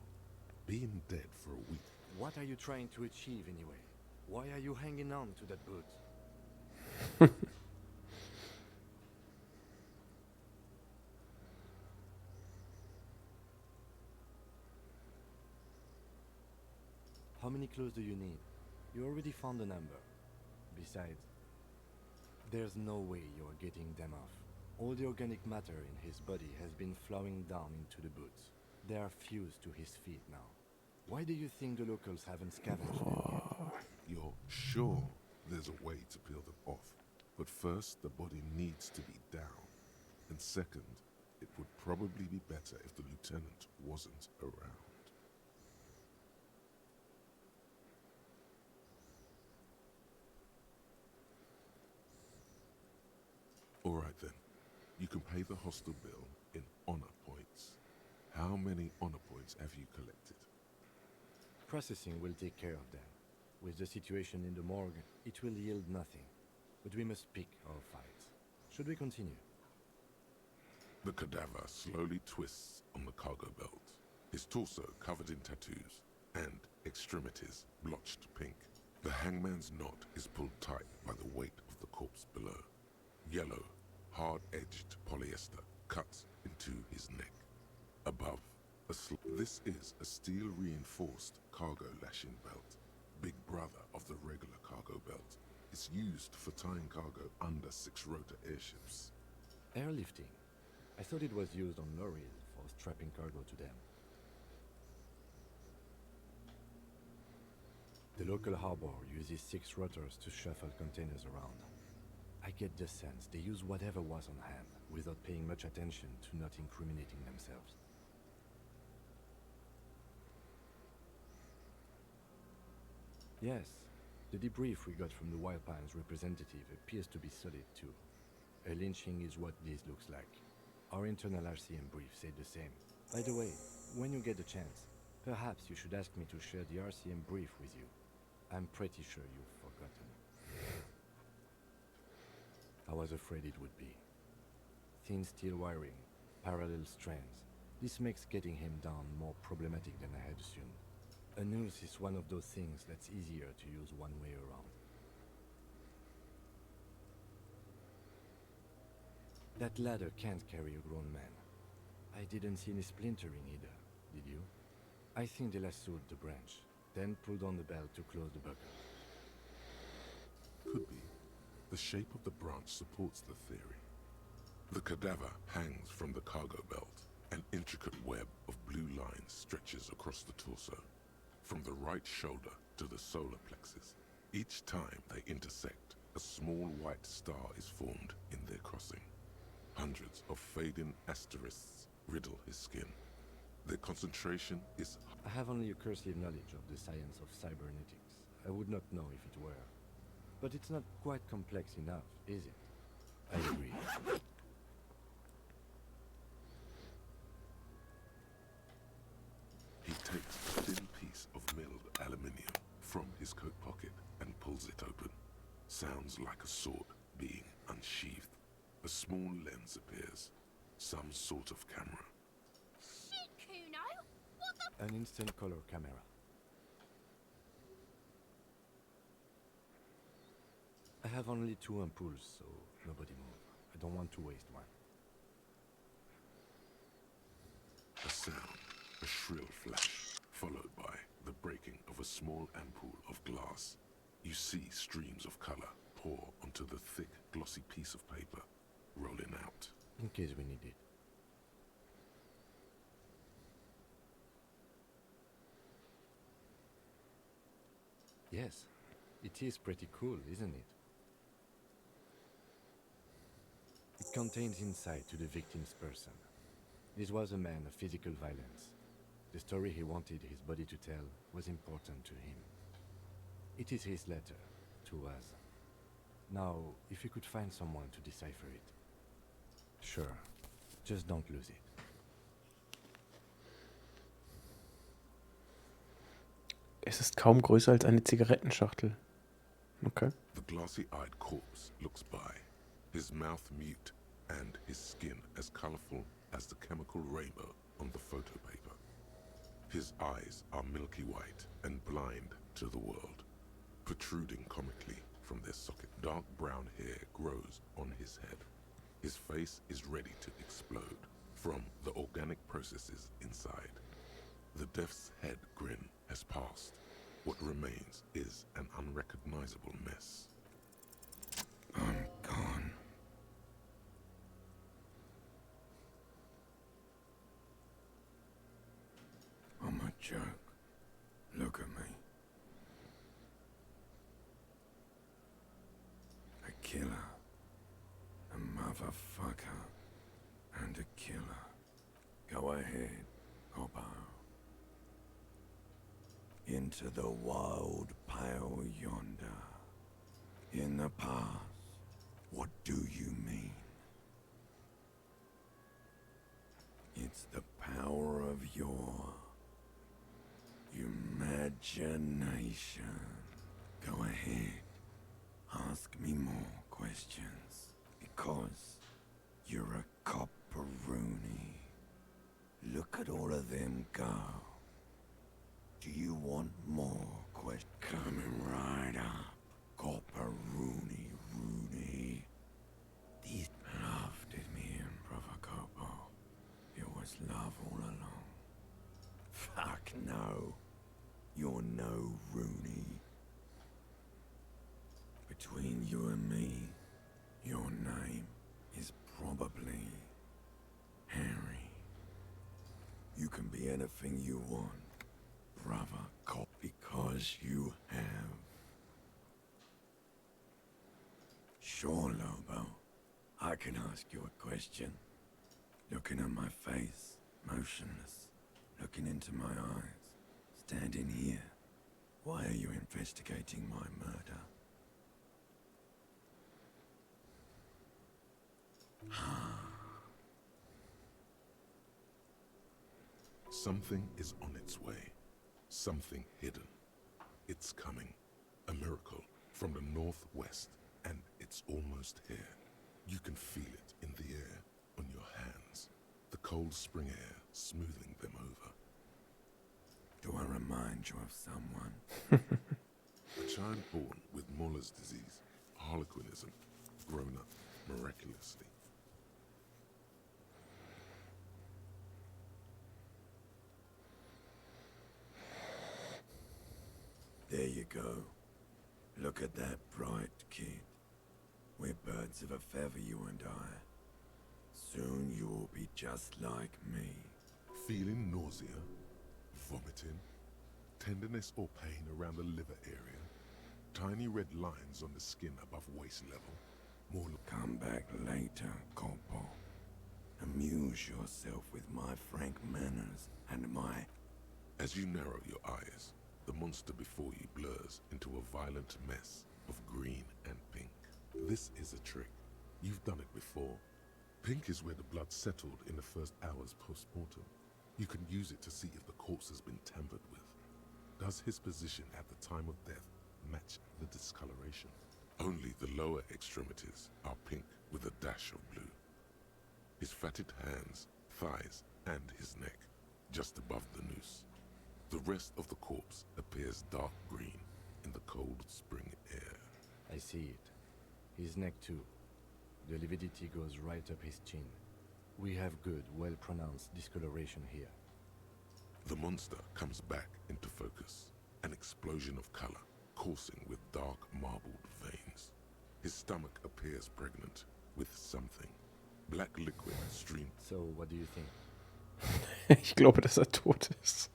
Being dead for a week. What are you trying to achieve anyway? Why are you hanging on to that boot? How many clues do you need? You already found a number. Besides, there's no way you're getting them off. All the organic matter in his body has been flowing down into the boots. They are fused to his feet now. Why do you think the locals haven't scavenged them yet? You're sure there's a way to peel them off, but first the body needs to be down. And second, it would probably be better if the lieutenant wasn't around. All right then, you can pay the hostel bill in honor points. How many honor points have you collected? Processing will take care of them. With the situation in the morgue, it will yield nothing. But we must pick our fights. Should we continue? The cadaver slowly twists on the cargo belt, his torso covered in tattoos, and extremities blotched pink. The hangman's knot is pulled tight by the weight of the corpse below. Yellow, hard-edged polyester cuts into his neck. Above, this is a steel-reinforced cargo lashing belt, big brother of the regular cargo belt. It's used for tying cargo under six-rotor airships. Airlifting. I thought it was used on lorries for strapping cargo to them. The local harbor uses 6 rotors to shuffle containers around. I get the sense they use whatever was on hand, without paying much attention to not incriminating themselves. Yes, the debrief we got from the Wild Pines representative appears to be solid too. A lynching is what this looks like. Our internal RCM brief said the same. By the way, when you get the chance, perhaps you should ask me to share the RCM brief with you. I'm pretty sure you've forgotten. I was afraid it would be. Thin steel wiring, parallel strands. This makes getting him down more problematic than I had assumed. A noose is one of those things that's easier to use one way around. That ladder can't carry a grown man. I didn't see any splintering either, did you? I think they lassoed the branch, then pulled on the belt to close the buckle. Could be. The shape of the branch supports the theory. The cadaver hangs from the cargo belt. An intricate web of blue lines stretches across the torso, from the right shoulder to the solar plexus. Each time they intersect, a small white star is formed in their crossing. Hundreds of fading asterisks riddle his skin. Their concentration is... I have only a cursive knowledge of the science of cybernetics. I would not know if it were. But it's not quite complex enough, is it? I agree. He takes a thin piece of milled aluminium from his coat pocket and pulls it open. Sounds like a sword being unsheathed. A small lens appears. Some sort of camera. Shit, Kuno! What the... An instant color camera. I have only 2 ampoules, so nobody move. I don't want to waste one. A sound, a shrill flash, followed by the breaking of a small ampoule of glass. You see streams of color pour onto the thick, glossy piece of paper, rolling out. In case we need it. Yes, it is pretty cool, isn't it? It contains insight to the victim's person. This was a man of physical violence. The story he wanted his body to tell was important to him. It is his letter to us. Now, if you could find someone to decipher it. Sure, just don't lose it. Es ist kaum größer als eine Zigarettenschachtel. Okay. The glassy-eyed corpse looks by, his mouth mute and his skin as colorful as the chemical rainbow on the photo paper. His eyes are milky white and blind to the world, protruding comically from their socket. Dark brown hair grows on his head. His face is ready to explode from the organic processes inside. The death's head grin has passed. What remains is an unrecognizable mess. I'm gone. I'm a joke. Look at me. A killer. A motherfucker. And a killer. Go ahead, Coppo. Into the wild pale yonder. In the past. What do you mean? It's the power of your imagination. Go ahead. Ask me more questions. Because you're a copperoonie. Look at all of them go. Do you want more questions? Coming right up. Copperoonie, Rooney. These love did me in, Brother Copo. It was love all along. Fuck no. You're no Rooney. Between you and me, your name is probably Harry. You can be anything you want, Brother Cop, because you have. Sure, Lobo. I can ask you a question. Looking at my face, motionless, looking into my eyes, standing here. Why are you investigating my murder? Something is on its way. Something hidden. It's coming. A miracle from the northwest, and it's almost here. You can feel it in the air, on your hands. The cold spring air smoothing them over. Do I remind you of someone? A child born with Muller's disease, harlequinism, grown up miraculously. There you go. Look at that bright kid. We're birds of a feather, you and I. Soon you will be just like me. Feeling nausea, vomiting, tenderness or pain around the liver area, tiny red lines on the skin above waist level. More Come back later, Corpo. Amuse yourself with my frank manners and my... As you narrow your eyes, the monster before you blurs into a violent mess of green and pink. This is a trick. You've done it before. Pink is where the blood settled in the first hours post-mortem. You can use it to see if the corpse has been tampered with. Does his position at the time of death match the discoloration? Only the lower extremities are pink with a dash of blue. His fatted hands, thighs, and his neck, just above the noose. The rest of the corpse appears dark green in the cold spring air. I see it. His neck too. The lividity goes right up his chin. We have good, well-pronounced discoloration here. The monster comes back into focus. An explosion of color, coursing with dark marbled veins. His stomach appears pregnant with something. Black liquid streams. So, what do you think? Ich glaube, dass er tot ist.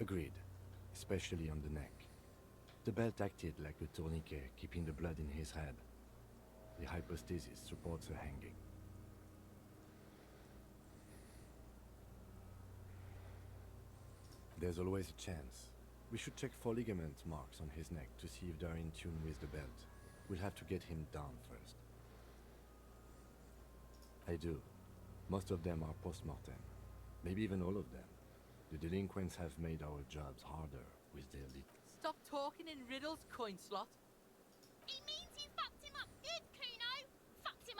Agreed, especially on the neck. The belt acted like a tourniquet, keeping the blood in his head. The hypostasis supports a hanging. There's always a chance. We should check for ligament marks on his neck to see if they're in tune with the belt. We'll have to get him down first. I do. Most of them are post-mortem. Maybe even all of them. The delinquents have made our jobs harder with their Stop talking in riddles, coin slot.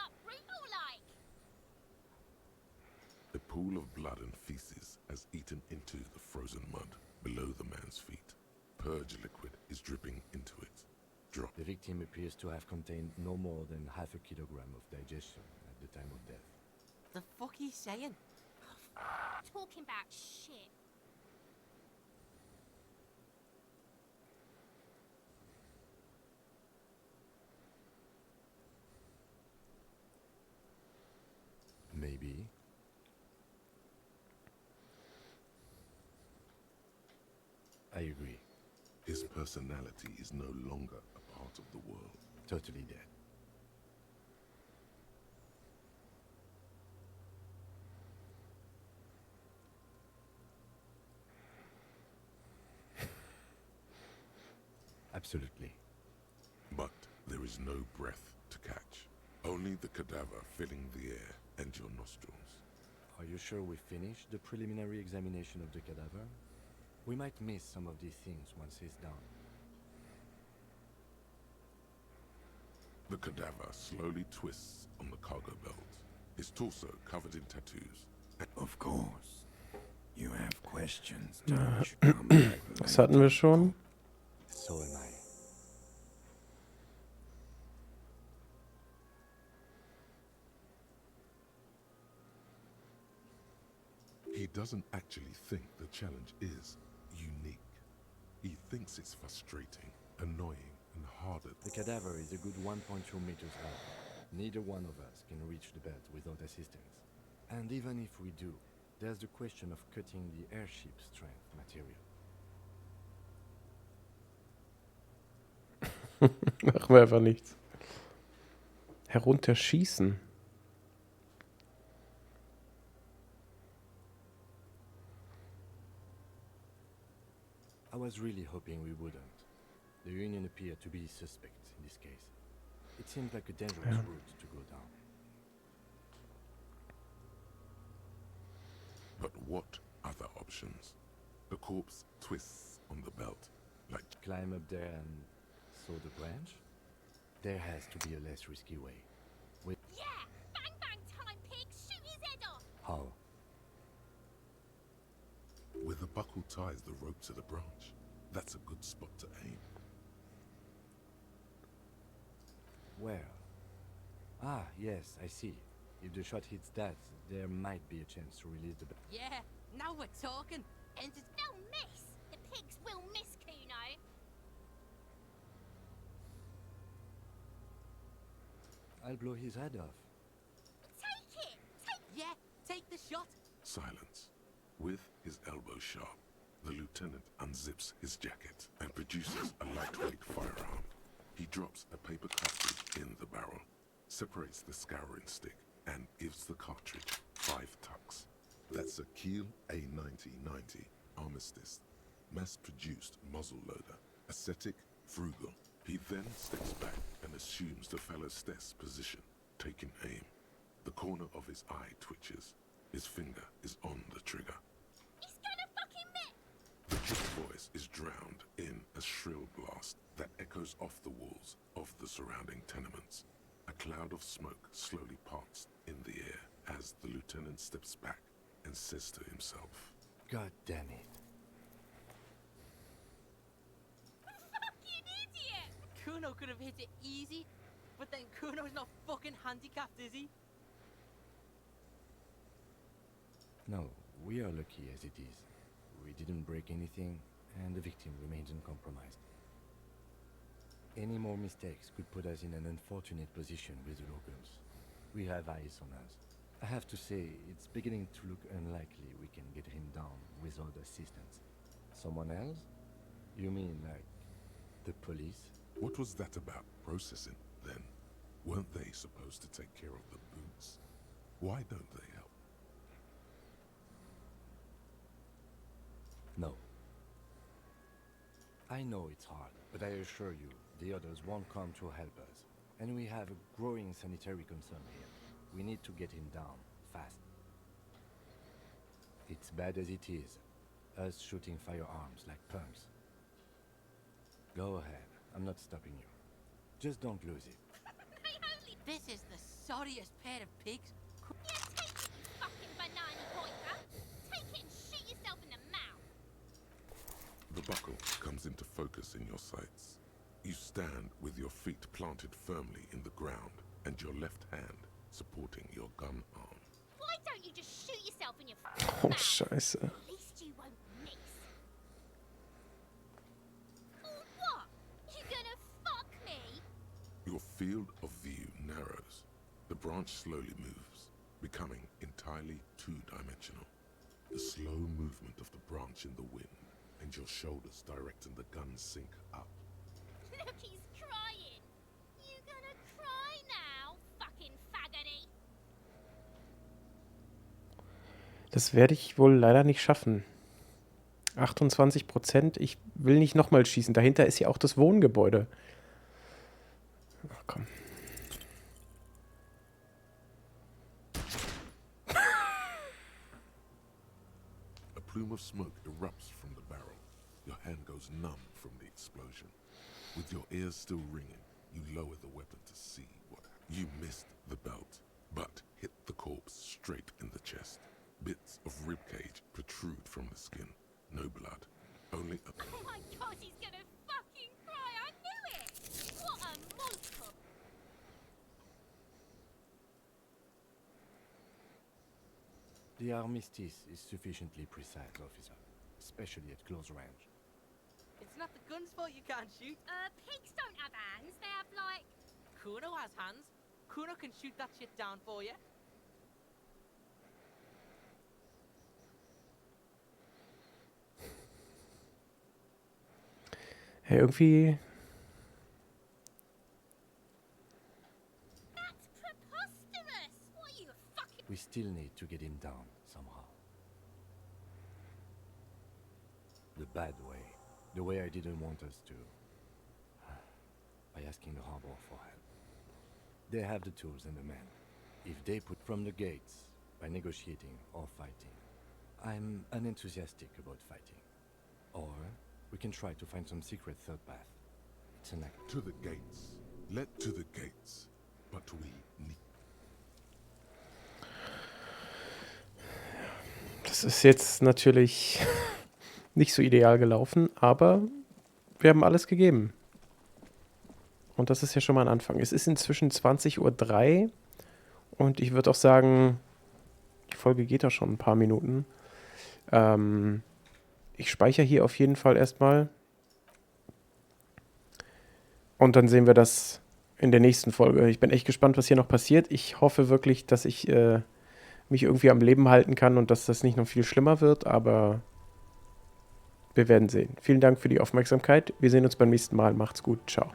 up brutal like. A pool of blood and feces has eaten into the frozen mud below the man's feet. Purge liquid is dripping into it. Drop. The victim appears to have contained no more than half a kilogram of digestion at the time of death. The fuck he's saying? Talking about shit. Maybe. I agree. His personality is no longer a part of the world. Totally dead. Absolutely. But there is no breath to catch. Only the cadaver filling the air and your nostrils. Are you sure we finished the preliminary examination of the cadaver? We might miss some of these things once he's done. The cadaver slowly twists on the cargo belt, his torso covered in tattoos. Of course. You have questions, don't you? Come back Das hatten wir schon. So am I. He doesn't actually think the challenge is unique. He thinks it's frustrating, annoying, and harder. The cadaver is a good 1.2 meters up. Neither one of us can reach the belt without assistance. And even if we do, there's the question of cutting the airship strength material. Machen wir einfach nichts. Herunterschießen. I was really hoping we wouldn't. The Union appeared to be suspect in this case. It seemed like a dangerous route to go down. But what other options? The corpse twists on the belt, like Climb up there and saw the branch? There has to be a less risky way. Yeah! Bang bang time, pig! Shoot his head off! How? where the buckle ties the rope to the branch. That's a good spot to aim. Where? Ah, yes, I see. If the shot hits that, there might be a chance to release the... Yeah, now we're talking. And They'll miss! The pigs will miss, Kuno! I'll blow his head off. Take it! Take... yeah, take the shot. Silence. With his elbow sharp, the lieutenant unzips his jacket and produces a lightweight firearm. He drops a paper cartridge in the barrel, separates the scouring stick, and gives the cartridge 5 tucks. That's a Kiel A9090 Armistice, mass-produced muzzle loader, ascetic, frugal. He then steps back and assumes the fellow's desk position, taking aim. The corner of his eye twitches. His finger is on the trigger. He's gonna fucking miss! The kid's voice is drowned in a shrill blast that echoes off the walls of the surrounding tenements. A cloud of smoke slowly parts in the air as the lieutenant steps back and says to himself, God damn it. Fucking idiot! Kuno could have hit it easy, but then Kuno's not fucking handicapped, is he? No, we are lucky as it is. We didn't break anything, and the victim remains uncompromised. Any more mistakes could put us in an unfortunate position with the locals. We have eyes on us. I have to say, it's beginning to look unlikely we can get him down without assistance. Someone else? You mean like the police? what was that about processing then? Weren't they supposed to take care of the boots? Why don't they help? No. I know it's hard, but I assure you, the others won't come to help us. And we have a growing sanitary concern here. We need to get him down, fast. It's bad as it is, us shooting firearms like punks. Go ahead, I'm not stopping you. Just don't lose it. They only This is the sorriest pair of pigs. Yeah, take it, you fucking banana pointer. Take it and shoot yourself in the mouth. The buckle comes into focus in your sights. You stand with your feet planted firmly in the ground and your left hand supporting your gun arm. Why don't you just shoot yourself in your Oh, mouth? scheiße. At least you won't miss. Or what? You gonna fuck me? Your field of view narrows. The branch slowly moves, becoming entirely two-dimensional. The slow movement of the branch in the wind and your shoulders directing the gun sink up. Look, he's crying. You gonna cry now, fucking faggoty? Das werde ich wohl leider nicht schaffen. 28%. Ich will nicht nochmal schießen. Dahinter ist ja auch das Wohngebäude. Ach, komm. A plume of smoke erupts from the barrel. Your hand goes numb from the explosion. With your ears still ringing, you lower the weapon to see what you missed the belt, but hit the corpse straight in the chest. Bits of ribcage protrude from the skin. No blood. Only a... Oh my god, he's gonna fucking cry. I knew it. What a monster. The armistice is sufficiently precise, officer, especially at close range. It's not the gun's fault you can't shoot. Pigs don't have hands. They have, like... Kuno has hands. Kuno can shoot that shit down for you. Ja, irgendwie. That's preposterous. What are you, a fucking... We still need to get him down somehow. The bad way. The way I didn't want us to. By asking the harbor for help. They have the tools and the men. If they put from the gates, by negotiating or fighting. I'm unenthusiastic about fighting. Or we can try to find some secret third path. It's an act. To the gates. Let to the gates. But we need... Das ist jetzt natürlich nicht so ideal gelaufen, aber wir haben alles gegeben. Und das ist ja schon mal ein Anfang. Es ist inzwischen 20:03 Uhr und ich würde auch sagen, die Folge geht auch schon ein paar Minuten. Ich speichere hier auf jeden Fall erstmal. Und dann sehen wir das in der nächsten Folge. Ich bin echt gespannt, was hier noch passiert. Ich hoffe wirklich, dass ich mich irgendwie am Leben halten kann und dass das nicht noch viel schlimmer wird, aber wir werden sehen. Vielen Dank für die Aufmerksamkeit. Wir sehen uns beim nächsten Mal. Macht's gut. Ciao.